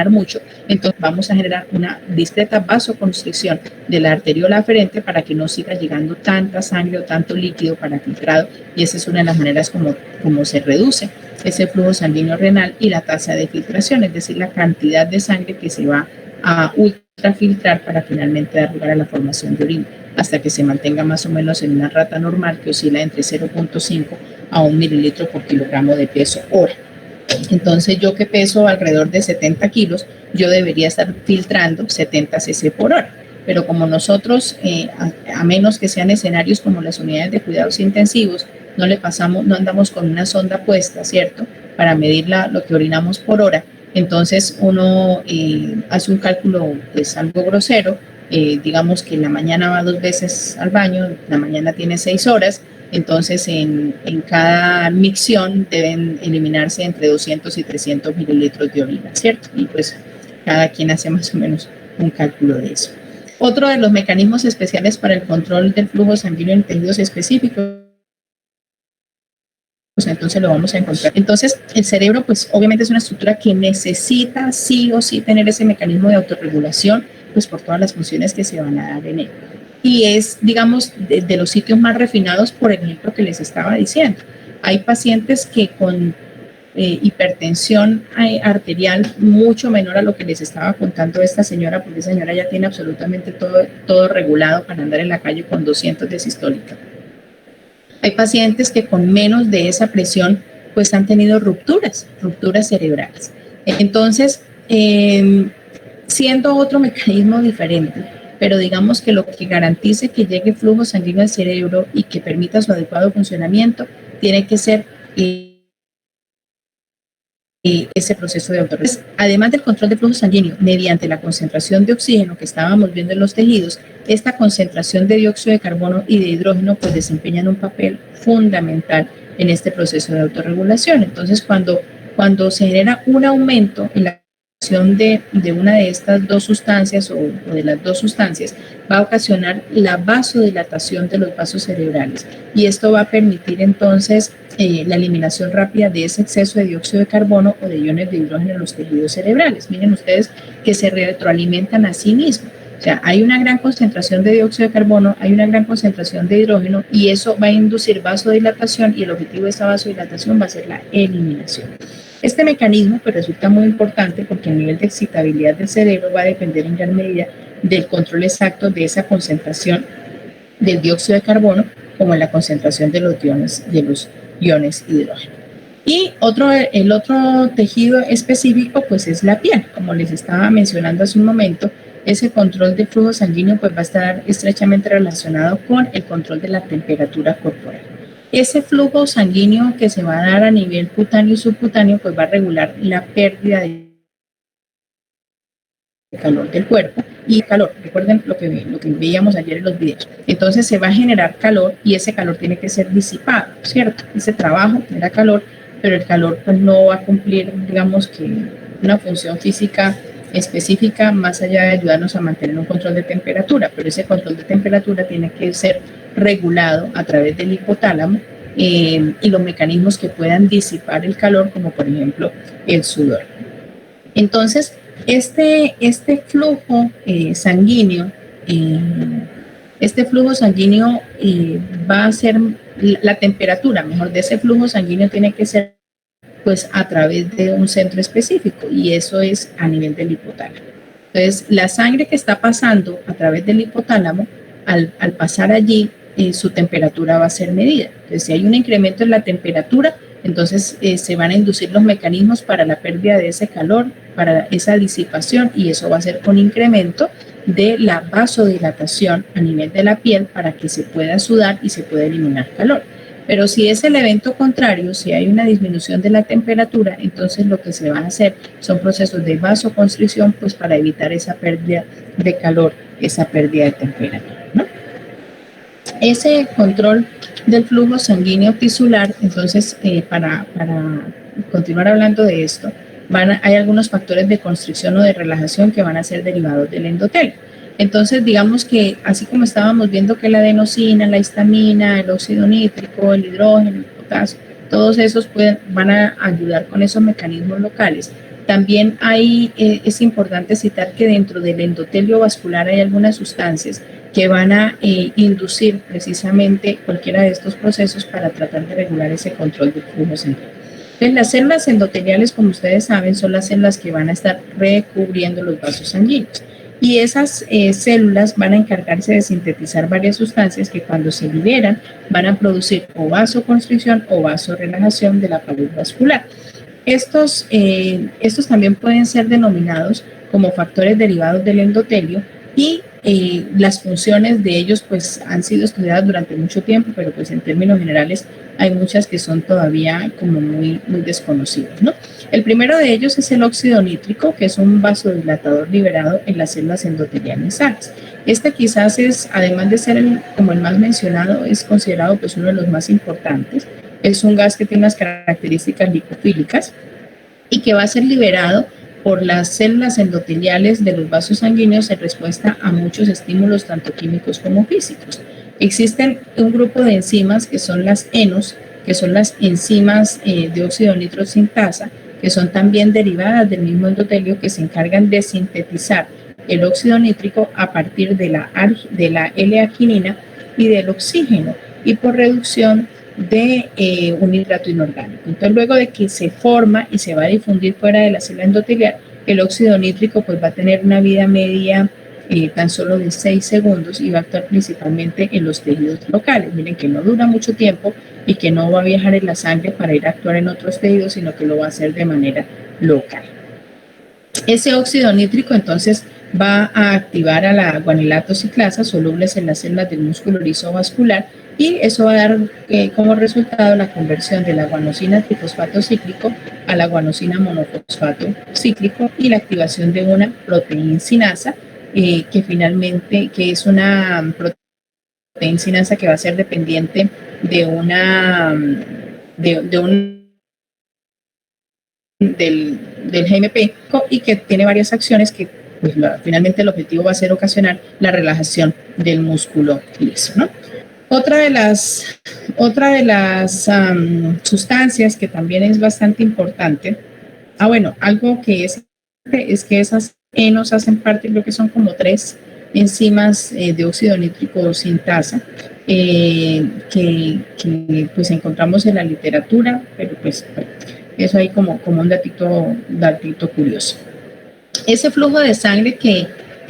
mucho, entonces vamos a generar una discreta vasoconstricción de la arteriola aferente para que no siga llegando tanta sangre o tanto líquido para filtrado, y esa es una de las maneras como se reduce ese flujo sanguíneo renal y la tasa de filtración, es decir, la cantidad de sangre que se va a ultrafiltrar para finalmente dar lugar a la formación de orina, hasta que se mantenga más o menos en una rata normal que oscila entre 0.5 a 1 mililitro por kilogramo de peso hora. Entonces, yo que peso alrededor de 70 kilos, yo debería estar filtrando 70 cc por hora. Pero como nosotros, a menos que sean escenarios como las unidades de cuidados intensivos, no andamos con una sonda puesta, ¿cierto? Para medir lo que orinamos por hora. Entonces, uno hace un cálculo pues algo grosero. Digamos que en la mañana va 2 veces al baño, la mañana tiene 6 horas. Entonces, en cada micción deben eliminarse entre 200 y 300 mililitros de orina, ¿cierto? Y pues cada quien hace más o menos un cálculo de eso. Otro de los mecanismos especiales para el control del flujo sanguíneo en tejidos específicos, pues entonces lo vamos a encontrar. Entonces, el cerebro, pues obviamente es una estructura que necesita sí o sí tener ese mecanismo de autorregulación, pues por todas las funciones que se van a dar en él. Y es, digamos, de los sitios más refinados por el ejemplo que les estaba diciendo. Hay pacientes que con hipertensión arterial mucho menor a lo que les estaba contando esta señora, porque esa señora ya tiene absolutamente todo regulado para andar en la calle con 200 de sistólica. Hay pacientes que con menos de esa presión pues han tenido rupturas cerebrales. Entonces, siendo otro mecanismo diferente, pero digamos que lo que garantice que llegue flujo sanguíneo al cerebro y que permita su adecuado funcionamiento, tiene que ser ese proceso de autorregulación. Además del control de flujo sanguíneo, mediante la concentración de oxígeno que estábamos viendo en los tejidos, esta concentración de dióxido de carbono y de hidrógeno pues desempeñan un papel fundamental en este proceso de autorregulación. Entonces, cuando se genera un aumento en la de una de estas dos sustancias o de las dos sustancias, va a ocasionar la vasodilatación de los vasos cerebrales, y esto va a permitir entonces la eliminación rápida de ese exceso de dióxido de carbono o de iones de hidrógeno en los tejidos cerebrales. Miren ustedes que se retroalimentan a sí mismos. O sea, hay una gran concentración de dióxido de carbono, hay una gran concentración de hidrógeno, y eso va a inducir vasodilatación, y el objetivo de esta vasodilatación va a ser la eliminación. Este mecanismo pues resulta muy importante porque el nivel de excitabilidad del cerebro va a depender en gran medida del control exacto de esa concentración del dióxido de carbono, como en la concentración de los iones hidrógeno. Y el otro tejido específico pues es la piel. Como les estaba mencionando hace un momento, ese control de flujo sanguíneo pues va a estar estrechamente relacionado con el control de la temperatura corporal. Ese flujo sanguíneo que se va a dar a nivel cutáneo y subcutáneo pues va a regular la pérdida de calor del cuerpo y calor. Recuerden lo que veíamos ayer en los videos. Entonces se va a generar calor y ese calor tiene que ser disipado, ¿cierto? Ese trabajo genera calor, pero el calor pues no va a cumplir, digamos, que una función física específica más allá de ayudarnos a mantener un control de temperatura, pero ese control de temperatura tiene que ser regulado a través del hipotálamo y los mecanismos que puedan disipar el calor, como por ejemplo el sudor. Entonces, este flujo sanguíneo, va a ser la temperatura, mejor, de ese flujo sanguíneo tiene que ser pues a través de un centro específico, y eso es a nivel del hipotálamo. Entonces, la sangre que está pasando a través del hipotálamo, al pasar allí, su temperatura va a ser medida. Entonces, si hay un incremento en la temperatura, entonces se van a inducir los mecanismos para la pérdida de ese calor, para esa disipación, y eso va a ser con incremento de la vasodilatación a nivel de la piel para que se pueda sudar y se pueda eliminar calor. Pero si es el evento contrario, si hay una disminución de la temperatura, entonces lo que se va a hacer son procesos de vasoconstricción, pues para evitar esa pérdida de calor, esa pérdida de temperatura, ¿no? Ese control del flujo sanguíneo tisular, entonces, para continuar hablando de esto, hay algunos factores de constricción o de relajación que van a ser derivados del endotelio. Entonces, digamos que así como estábamos viendo que la adenosina, la histamina, el óxido nítrico, el hidrógeno, el potasio, todos esos van a ayudar con esos mecanismos locales. También es importante citar que dentro del endotelio vascular hay algunas sustancias que van a inducir precisamente cualquiera de estos procesos para tratar de regular ese control del flujo sanguíneo. Entonces, las células endoteliales, como ustedes saben, son las células que van a estar recubriendo los vasos sanguíneos. Y esas células van a encargarse de sintetizar varias sustancias que cuando se liberan van a producir o vasoconstricción o vasorelajación de la pared vascular. Estos también pueden ser denominados como factores derivados del endotelio, y las funciones de ellos pues han sido estudiadas durante mucho tiempo, pero pues en términos generales hay muchas que son todavía como muy desconocidas, ¿no? El primero de ellos es el óxido nítrico, que es un vasodilatador liberado en las células endoteliales sanas. Este quizás es, además de ser como el más mencionado, es considerado pues uno de los más importantes. Es un gas que tiene unas características lipofílicas y que va a ser liberado por las células endoteliales de los vasos sanguíneos en respuesta a muchos estímulos, tanto químicos como físicos. Existen un grupo de enzimas que son las ENOS, que son las enzimas de óxido nitrosintasa, que son también derivadas del mismo endotelio, que se encargan de sintetizar el óxido nítrico a partir de la L-arginina y del oxígeno, y por reducción de un hidrato inorgánico. Entonces, luego de que se forma y se va a difundir fuera de la célula endotelial, el óxido nítrico pues va a tener una vida media tan solo de 6 segundos y va a actuar principalmente en los tejidos locales. Miren que no dura mucho tiempo y que no va a viajar en la sangre para ir a actuar en otros tejidos, sino que lo va a hacer de manera local. Ese óxido nítrico entonces va a activar a la guanilato ciclasa, solubles en las células del músculo liso vascular, y eso va a dar como resultado la conversión de la guanosina trifosfato cíclico a la guanosina monofosfato cíclico y la activación de una proteincinasa, que finalmente es una proteincinasa que va a ser dependiente de del GMP, y que tiene varias acciones que pues, finalmente el objetivo va a ser ocasionar la relajación del músculo liso, ¿no? Otra de las sustancias que también es bastante importante, algo que es que esas ENOS hacen parte, creo que son como 3 enzimas de óxido nítrico sintasa, que pues encontramos en la literatura, pero pues eso ahí como un datito curioso. Ese flujo de sangre que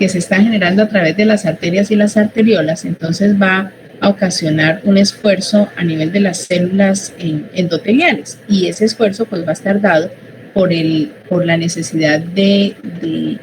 se está generando a través de las arterias y las arteriolas, entonces va a ocasionar un esfuerzo a nivel de las células endoteliales, y ese esfuerzo pues va a estar dado por la necesidad de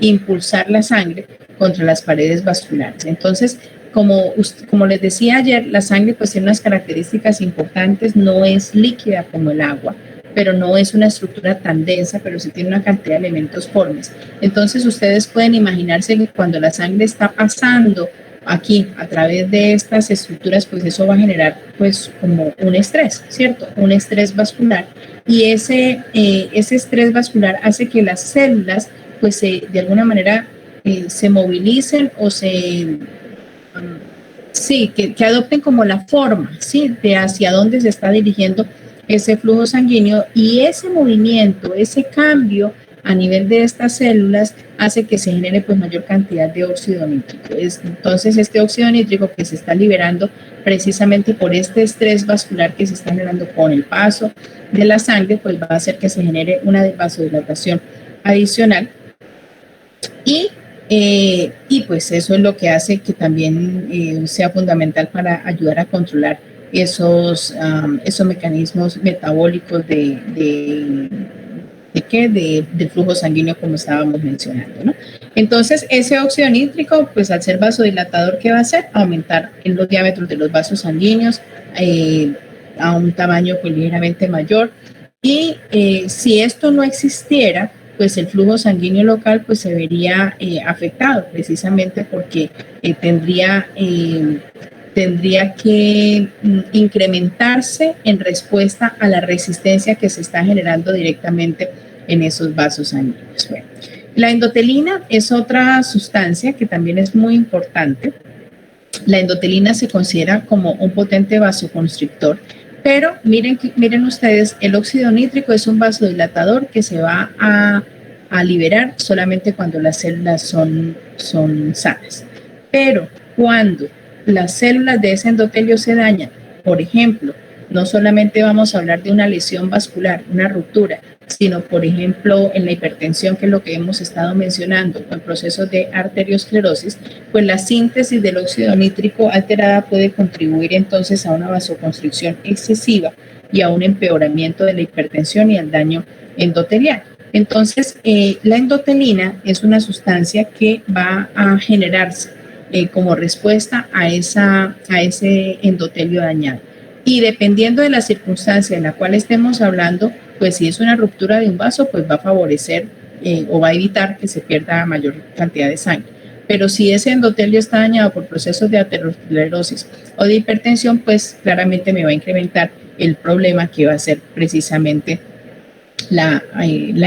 impulsar la sangre contra las paredes vasculares. Entonces, como les decía ayer, la sangre pues tiene unas características importantes, no es líquida como el agua, pero no es una estructura tan densa, pero sí tiene una cantidad de elementos formes. Entonces, ustedes pueden imaginarse que cuando la sangre está pasando aquí a través de estas estructuras, pues eso va a generar pues como un estrés, ¿cierto? Un estrés vascular, y ese estrés vascular hace que las células pues de alguna manera se movilicen o Sí, que adopten como la forma, ¿sí? De hacia dónde se está dirigiendo ese flujo sanguíneo, y ese movimiento, ese cambio a nivel de estas células hace que se genere pues mayor cantidad de óxido nítrico. Entonces este óxido nítrico que se está liberando precisamente por este estrés vascular que se está generando con el paso de la sangre, pues va a hacer que se genere una vasodilatación adicional, y pues eso es lo que hace que también sea fundamental para ayudar a controlar esos mecanismos metabólicos del flujo sanguíneo, como estábamos mencionando, ¿no? Entonces, ese óxido nítrico, pues al ser vasodilatador, ¿qué va a hacer? Aumentar en los diámetros de los vasos sanguíneos a un tamaño pues ligeramente mayor, y si esto no existiera, pues el flujo sanguíneo local pues se vería afectado, precisamente porque tendría que incrementarse en respuesta a la resistencia que se está generando directamente en esos vasos sanguíneos. Bueno, la endotelina es otra sustancia que también es muy importante. La endotelina se considera como un potente vasoconstrictor, pero miren ustedes, el óxido nítrico es un vasodilatador que se va a liberar solamente cuando las células son sanas. Pero cuando las células de ese endotelio se dañan, por ejemplo, no solamente vamos a hablar de una lesión vascular, una ruptura, sino por ejemplo en la hipertensión, que es lo que hemos estado mencionando, o en procesos de arteriosclerosis, pues la síntesis del óxido nítrico alterada puede contribuir entonces a una vasoconstricción excesiva y a un empeoramiento de la hipertensión y al daño endotelial. Entonces, la endotelina es una sustancia que va a generarse como respuesta a ese endotelio dañado. Y dependiendo de la circunstancia en la cual estemos hablando, pues si es una ruptura de un vaso, pues va a favorecer o va a evitar que se pierda mayor cantidad de sangre. Pero si ese endotelio está dañado por procesos de aterosclerosis o de hipertensión, pues claramente me va a incrementar el problema, que va a ser precisamente la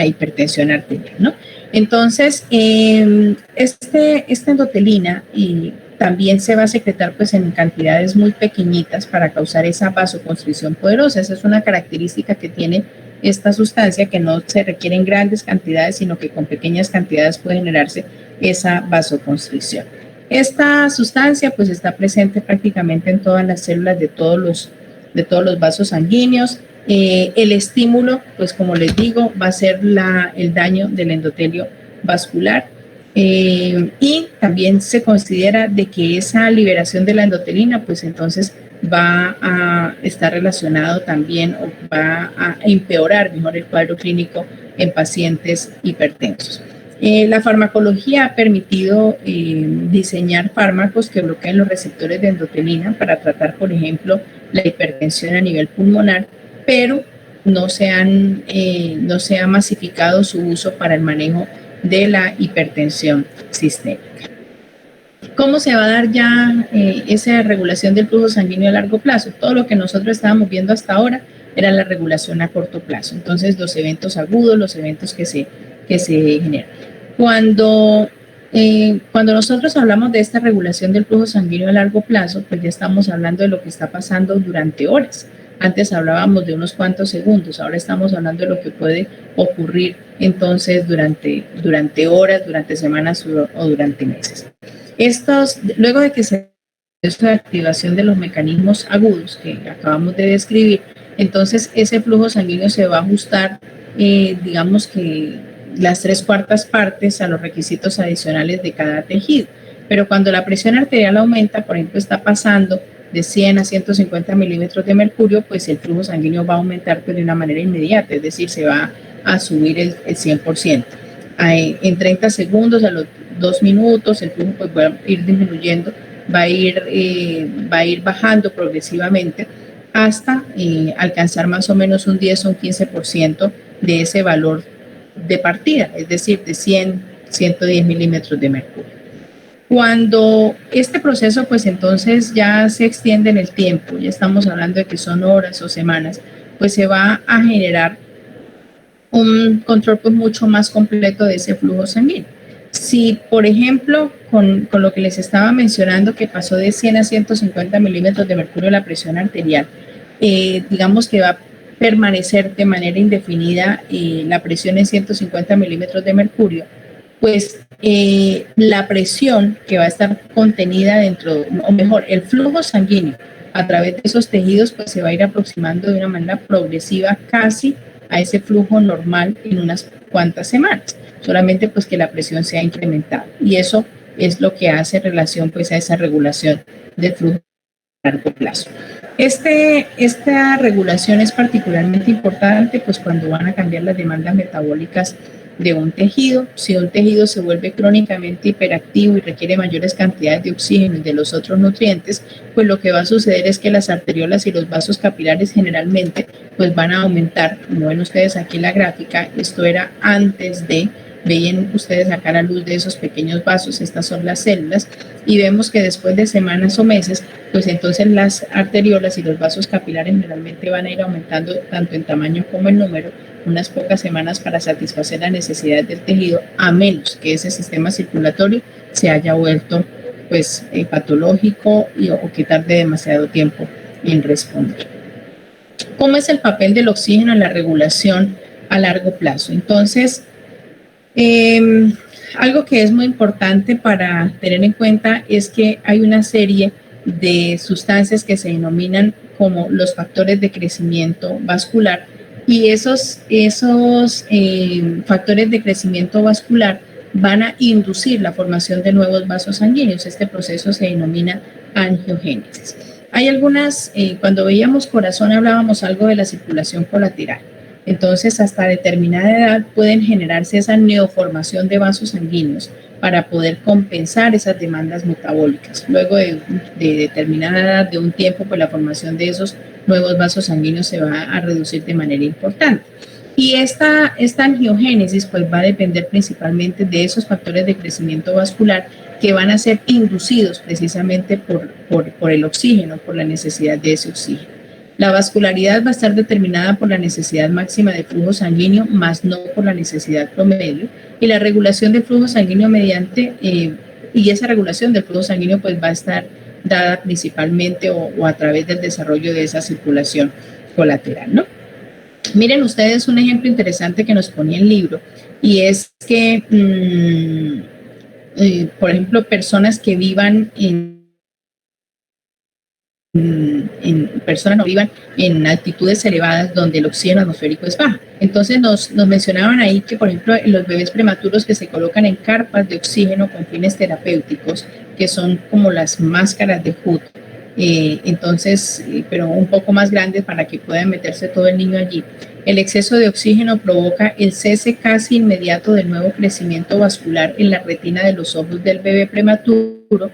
hipertensión arterial, ¿no? Entonces, esta endotelina también se va a secretar pues en cantidades muy pequeñitas para causar esa vasoconstricción poderosa. Esa es una característica que tiene esta sustancia, que no se requieren grandes cantidades, sino que con pequeñas cantidades puede generarse esa vasoconstricción. Esta sustancia pues está presente prácticamente en todas las células de todos los vasos sanguíneos. El estímulo, pues como les digo, va a ser el daño del endotelio vascular, y también se considera de que esa liberación de la endotelina pues entonces va a estar relacionado también, o va a empeorar mejor el cuadro clínico en pacientes hipertensos. La farmacología ha permitido diseñar fármacos que bloqueen los receptores de endotelina para tratar, por ejemplo, la hipertensión a nivel pulmonar, pero no se ha masificado su uso para el manejo de la hipertensión sistémica. ¿Cómo se va a dar ya esa regulación del flujo sanguíneo a largo plazo? Todo lo que nosotros estábamos viendo hasta ahora era la regulación a corto plazo. Entonces, los eventos agudos, los eventos que se generan. Cuando nosotros hablamos de esta regulación del flujo sanguíneo a largo plazo, pues ya estamos hablando de lo que está pasando durante horas. Antes hablábamos de unos cuantos segundos, ahora estamos hablando de lo que puede ocurrir entonces durante horas, durante semanas o durante meses. Luego de que se hace la activación de los mecanismos agudos que acabamos de describir, entonces ese flujo sanguíneo se va a ajustar, digamos que las 3/4 partes a los requisitos adicionales de cada tejido. Pero cuando la presión arterial aumenta, por ejemplo, está pasando de 100 a 150 milímetros de mercurio, pues el flujo sanguíneo va a aumentar de una manera inmediata, es decir, se va a subir el 100%. En 30 segundos, a los 2 minutos, el flujo pues va a ir disminuyendo, va a ir bajando progresivamente hasta alcanzar más o menos un 10 o un 15% de ese valor de partida, es decir, de 100, 110 milímetros de mercurio. Cuando este proceso pues entonces ya se extiende en el tiempo, ya estamos hablando de que son horas o semanas, pues se va a generar un control pues mucho más completo de ese flujo sanguíneo. Si, por ejemplo, con lo que les estaba mencionando, que pasó de 100 a 150 milímetros de mercurio la presión arterial, digamos que va a permanecer de manera indefinida la presión en 150 milímetros de mercurio, pues la presión que va a estar contenida dentro, o mejor, el flujo sanguíneo a través de esos tejidos, pues se va a ir aproximando de una manera progresiva casi a ese flujo normal en unas cuantas semanas, solamente pues que la presión se ha incrementado, y eso es lo que hace relación pues a esa regulación del flujo a largo plazo. Esta regulación es particularmente importante pues cuando van a cambiar las demandas metabólicas de un tejido. Si un tejido se vuelve crónicamente hiperactivo y requiere mayores cantidades de oxígeno y de los otros nutrientes, pues lo que va a suceder es que las arteriolas y los vasos capilares generalmente pues van a aumentar. Como ven ustedes aquí en la gráfica, esto era antes de, veían ustedes acá a la luz de esos pequeños vasos, estas son las células, y vemos que después de semanas o meses, pues entonces las arteriolas y los vasos capilares generalmente van a ir aumentando tanto en tamaño como en número, unas pocas semanas para satisfacer las necesidades del tejido, a menos que ese sistema circulatorio se haya vuelto pues patológico o que tarde demasiado tiempo en responder. ¿Cómo es el papel del oxígeno en la regulación a largo plazo? Entonces, algo que es muy importante para tener en cuenta es que hay una serie de sustancias que se denominan como los factores de crecimiento vascular, y esos factores de crecimiento vascular van a inducir la formación de nuevos vasos sanguíneos. Este proceso se denomina angiogénesis. Hay algunas, cuando veíamos corazón hablábamos algo de la circulación colateral. Entonces, hasta determinada edad pueden generarse esa neoformación de vasos sanguíneos para poder compensar esas demandas metabólicas. Luego de determinada edad, de un tiempo, pues la formación de esos nuevos vasos sanguíneos se va a reducir de manera importante. Y esta angiogénesis pues va a depender principalmente de esos factores de crecimiento vascular que van a ser inducidos precisamente por el oxígeno, por la necesidad de ese oxígeno. La vascularidad va a estar determinada por la necesidad máxima de flujo sanguíneo, más no por la necesidad promedio, y la regulación del flujo sanguíneo y esa regulación del flujo sanguíneo pues va a estar dada principalmente o a través del desarrollo de esa circulación colateral, ¿no? Miren ustedes un ejemplo interesante que nos ponía el libro, y es que, por ejemplo, personas que vivan personas no vivan en altitudes elevadas donde el oxígeno atmosférico es bajo. Entonces nos mencionaban ahí que, por ejemplo, los bebés prematuros que se colocan en carpas de oxígeno con fines terapéuticos, que son como las máscaras de Hood, pero un poco más grandes para que pueda meterse todo el niño allí. El exceso de oxígeno provoca el cese casi inmediato del nuevo crecimiento vascular en la retina de los ojos del bebé prematuro,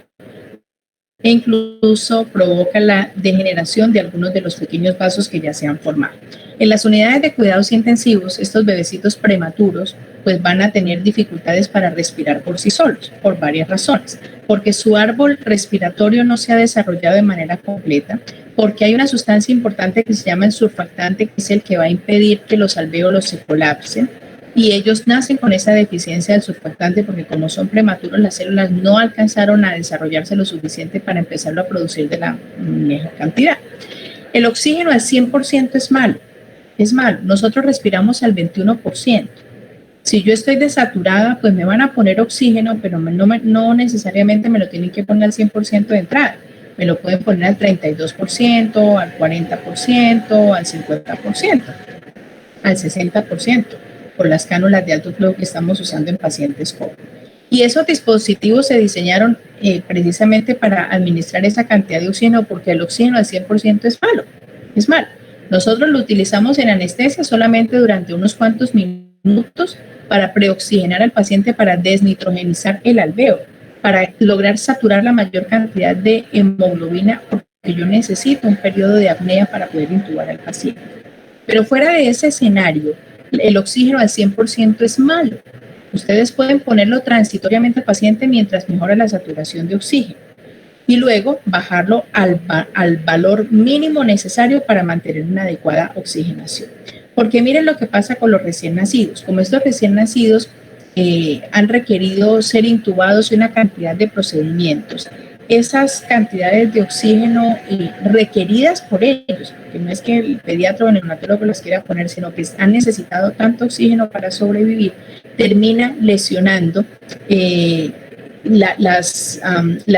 e incluso provoca la degeneración de algunos de los pequeños vasos que ya se han formado. En las unidades de cuidados intensivos, estos bebecitos prematuros pues van a tener dificultades para respirar por sí solos, por varias razones. Porque su árbol respiratorio no se ha desarrollado de manera completa, porque hay una sustancia importante que se llama el surfactante, que es el que va a impedir que los alvéolos se colapsen, y ellos nacen con esa deficiencia del surfactante porque como son prematuros, las células no alcanzaron a desarrollarse lo suficiente para empezarlo a producir de la mejor cantidad. El oxígeno al 100% es malo, es malo. Nosotros respiramos al 21%. Si yo estoy desaturada, pues me van a poner oxígeno, pero no necesariamente me lo tienen que poner al 100% de entrada. Me lo pueden poner al 32%, al 40%, al 50%, al 60%. Por las cánulas de alto flujo que estamos usando en pacientes COVID. Y esos dispositivos se diseñaron precisamente para administrar esa cantidad de oxígeno, porque el oxígeno al 100% es malo, es malo. Nosotros lo utilizamos en anestesia solamente durante unos cuantos minutos para preoxigenar al paciente, para desnitrogenizar el alvéolo, para lograr saturar la mayor cantidad de hemoglobina, porque yo necesito un periodo de apnea para poder intubar al paciente. Pero fuera de ese escenario, el oxígeno al 100% es malo. Ustedes pueden ponerlo transitoriamente al paciente mientras mejora la saturación de oxígeno y luego bajarlo al valor mínimo necesario para mantener una adecuada oxigenación. Porque miren lo que pasa con los recién nacidos. Como estos recién nacidos han requerido ser intubados y una cantidad de procedimientos. Esas cantidades de oxígeno requeridas por ellos, que no es que el pediatra o el neonatólogo los quiera poner, sino que han necesitado tanto oxígeno para sobrevivir, termina lesionando las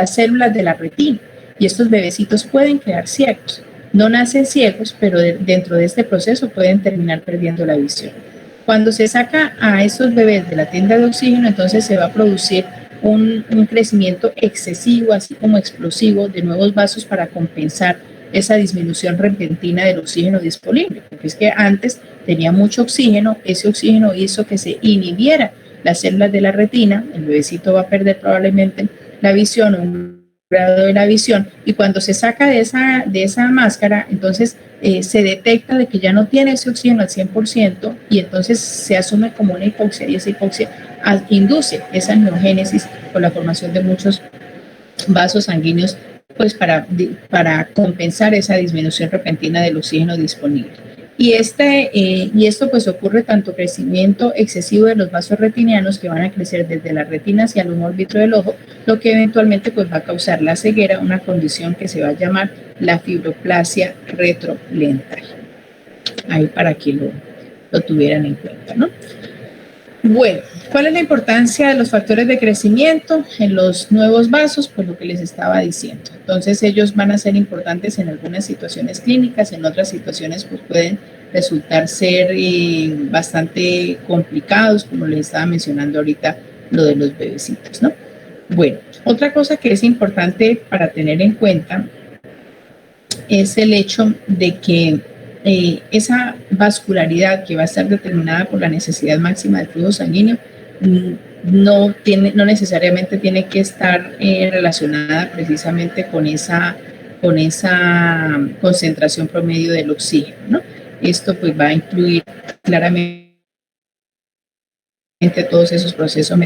células de la retina, y estos bebecitos pueden quedar ciegos. No nacen ciegos, pero dentro de este proceso pueden terminar perdiendo la visión. Cuando se saca a estos bebés de la tienda de oxígeno, entonces se va a producir un crecimiento excesivo, así como explosivo, de nuevos vasos para compensar esa disminución repentina del oxígeno disponible, porque es que antes tenía mucho oxígeno, ese oxígeno hizo que se inhibiera las células de la retina, el bebecito va a perder probablemente la visión o un grado de la visión, y cuando se saca de esa máscara, entonces se detecta de que ya no tiene ese oxígeno al 100%, y entonces se asume como una hipoxia, y esa hipoxia induce esa neogénesis por la formación de muchos vasos sanguíneos, pues para compensar esa disminución repentina del oxígeno disponible. Y esto pues ocurre tanto crecimiento excesivo de los vasos retinianos, que van a crecer desde la retina hacia el humor vitro del ojo, lo que eventualmente pues va a causar la ceguera, una condición que se va a llamar la fibroplasia retrolental. Ahí para que lo tuvieran en cuenta, ¿no? Bueno, ¿cuál es la importancia de los factores de crecimiento en los nuevos vasos? Pues lo que les estaba diciendo. Entonces ellos van a ser importantes en algunas situaciones clínicas, en otras situaciones pues pueden resultar ser bastante complicados, como les estaba mencionando ahorita lo de los bebecitos, ¿no? Bueno, otra cosa que es importante para tener en cuenta es el hecho de que esa vascularidad que va a estar determinada por la necesidad máxima del flujo sanguíneo no necesariamente tiene que estar relacionada precisamente con esa concentración promedio del oxígeno, ¿no? Esto pues va a incluir claramente todos esos procesos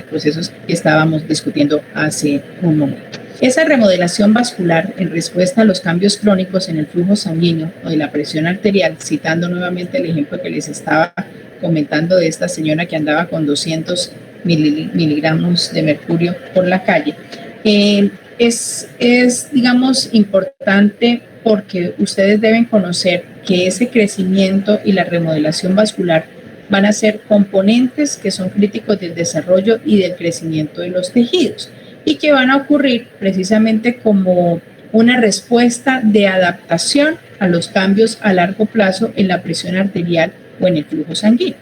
que estábamos discutiendo hace un momento. Esa remodelación vascular en respuesta a los cambios crónicos en el flujo sanguíneo o de la presión arterial, citando nuevamente el ejemplo que les estaba comentando de esta señora que andaba con 200 miligramos de mercurio por la calle, es, digamos, importante porque ustedes deben conocer que ese crecimiento y la remodelación vascular van a ser componentes que son críticos del desarrollo y del crecimiento de los tejidos, y que van a ocurrir precisamente como una respuesta de adaptación a los cambios a largo plazo en la presión arterial o en el flujo sanguíneo.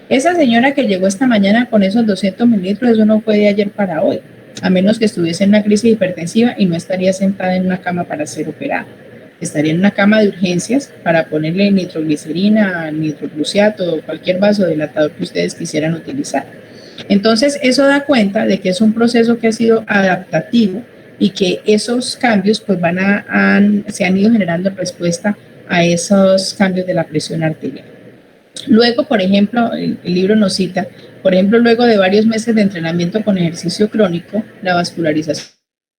Esa señora que llegó esta mañana con esos 200 mililitros, eso no fue de ayer para hoy, a menos que estuviese en una crisis hipertensiva y no estaría sentada en una cama para ser operada. Estaría en una cama de urgencias para ponerle nitroglicerina, nitrogluciato o cualquier vasodilatador que ustedes quisieran utilizar. Entonces, eso da cuenta de que es un proceso que ha sido adaptativo y que esos cambios pues se han ido generando en respuesta a esos cambios de la presión arterial. Luego, por ejemplo, el libro nos cita, por ejemplo, luego de varios meses de entrenamiento con ejercicio crónico, la vascularización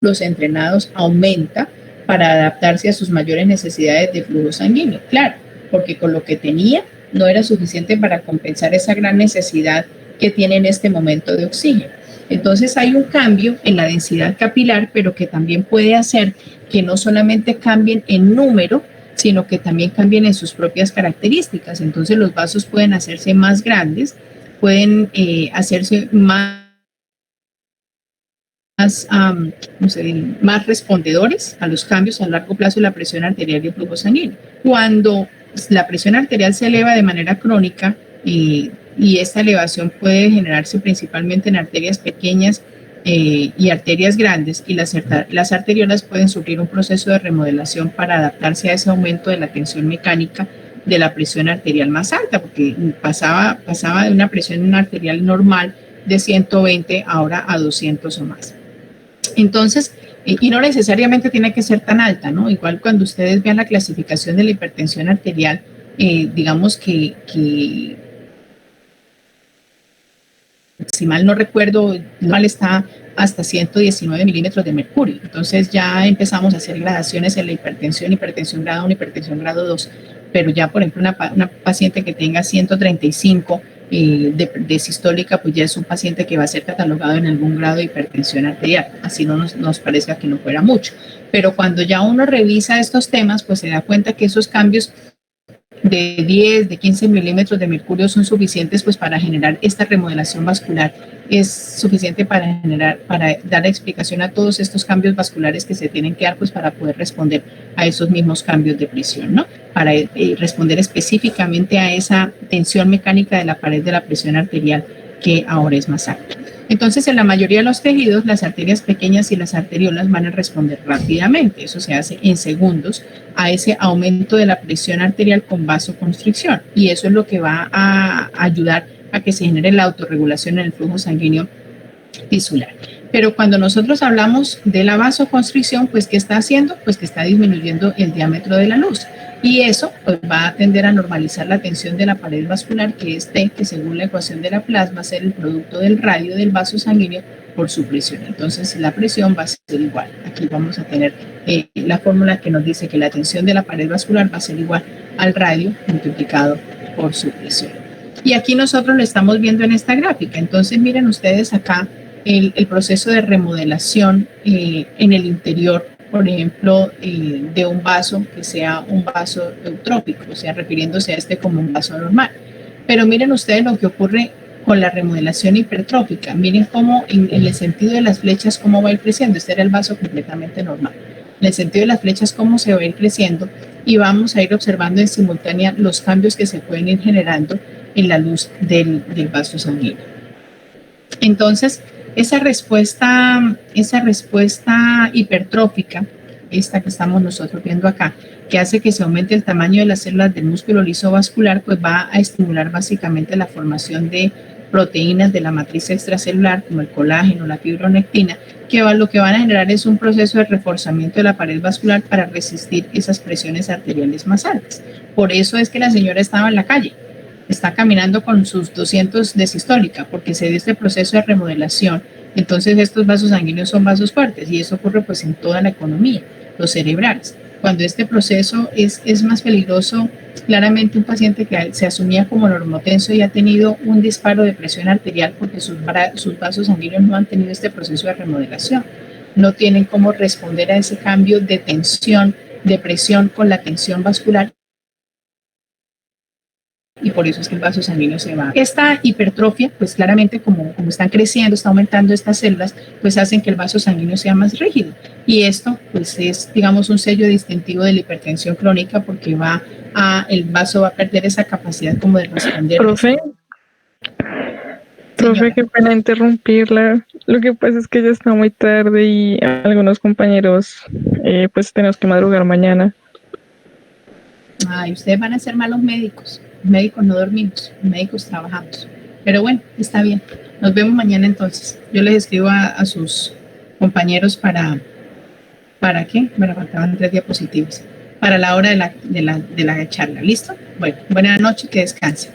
de los entrenados aumenta para adaptarse a sus mayores necesidades de flujo sanguíneo. Claro, porque con lo que tenía no era suficiente para compensar esa gran necesidad que tiene en este momento de oxígeno. Entonces hay un cambio en la densidad capilar, pero que también puede hacer que no solamente cambien en número, sino que también cambien en sus propias características. Entonces los vasos pueden hacerse más grandes, pueden hacerse más respondedores a los cambios a largo plazo de la presión arterial y el flujo sanguíneo. Cuando la presión arterial se eleva de manera crónica, y esta elevación puede generarse principalmente en arterias pequeñas y arterias grandes, y las arteriolas pueden sufrir un proceso de remodelación para adaptarse a ese aumento de la tensión mecánica de la presión arterial más alta, porque pasaba de una presión arterial normal de 120 ahora a 200 o más. Entonces, y no necesariamente tiene que ser tan alta, ¿no? Igual cuando ustedes vean la clasificación de la hipertensión arterial, digamos que si mal no recuerdo, mal está hasta 119 milímetros de mercurio. Entonces ya empezamos a hacer gradaciones en la hipertensión grado 1, hipertensión grado 2. Pero ya, por ejemplo, una paciente que tenga 135 de sistólica, pues ya es un paciente que va a ser catalogado en algún grado de hipertensión arterial, así no nos parezca que no fuera mucho. Pero cuando ya uno revisa estos temas, pues se da cuenta que esos cambios de 10, de 15 milímetros de mercurio son suficientes pues para generar esta remodelación vascular, es suficiente para dar explicación a todos estos cambios vasculares que se tienen que dar pues para poder responder a esos mismos cambios de presión, ¿no? Para responder específicamente a esa tensión mecánica de la pared de la presión arterial que ahora es más alta. Entonces, en la mayoría de los tejidos, las arterias pequeñas y las arteriolas van a responder rápidamente. Eso se hace en segundos a ese aumento de la presión arterial con vasoconstricción. Y eso es lo que va a ayudar a que se genere la autorregulación en el flujo sanguíneo tisular. Pero cuando nosotros hablamos de la vasoconstricción, pues ¿qué está haciendo? Pues que está disminuyendo el diámetro de la luz. Y eso pues, va a tender a normalizar la tensión de la pared vascular, que es T, que según la ecuación de Laplace va a ser el producto del radio del vaso sanguíneo por su presión. Entonces la presión va a ser igual. Aquí vamos a tener la fórmula que nos dice que la tensión de la pared vascular va a ser igual al radio multiplicado por su presión. Y aquí nosotros lo estamos viendo en esta gráfica. Entonces miren ustedes acá el proceso de remodelación en el interior, por ejemplo, de un vaso que sea un vaso eutrópico, o sea, refiriéndose a este como un vaso normal. Pero miren ustedes lo que ocurre con la remodelación hipertrófica. Miren cómo en el sentido de las flechas, cómo va a ir creciendo. Este era el vaso completamente normal. En el sentido de las flechas, cómo se va a ir creciendo y vamos a ir observando en simultánea los cambios que se pueden ir generando en la luz del vaso sanguíneo. Entonces, esa respuesta hipertrófica, esta que estamos nosotros viendo acá, que hace que se aumente el tamaño de las células del músculo liso vascular, pues va a estimular básicamente la formación de proteínas de la matriz extracelular, como el colágeno, la fibronectina, que lo que van a generar es un proceso de reforzamiento de la pared vascular para resistir esas presiones arteriales más altas. Por eso es que la señora estaba en la calle, está caminando con sus 200 de sistólica, porque se dio este proceso de remodelación. Entonces estos vasos sanguíneos son vasos fuertes y eso ocurre pues en toda la economía, los cerebrales. Cuando este proceso es más peligroso, claramente un paciente que se asumía como normotenso y ha tenido un disparo de presión arterial porque sus vasos sanguíneos no han tenido este proceso de remodelación, no tienen cómo responder a ese cambio de tensión, de presión con la tensión vascular, y por eso es que el vaso sanguíneo se va. Esta hipertrofia, pues claramente como están creciendo, está aumentando estas células, pues hacen que el vaso sanguíneo sea más rígido. Y esto, pues es, digamos, un sello distintivo de la hipertensión crónica porque el vaso va a perder esa capacidad como de responder. Profe, qué pena interrumpirla. Lo que pasa es que ya está muy tarde y algunos compañeros, pues tenemos que madrugar mañana. Ay, ustedes van a ser malos médicos. Médicos no dormimos, médicos trabajamos. Pero bueno, está bien. Nos vemos mañana entonces. Yo les escribo a sus compañeros ¿para qué? Bueno, faltaban 3 diapositivas. Para la hora de la charla. ¿Listo? Bueno, buenas noches, que descansen.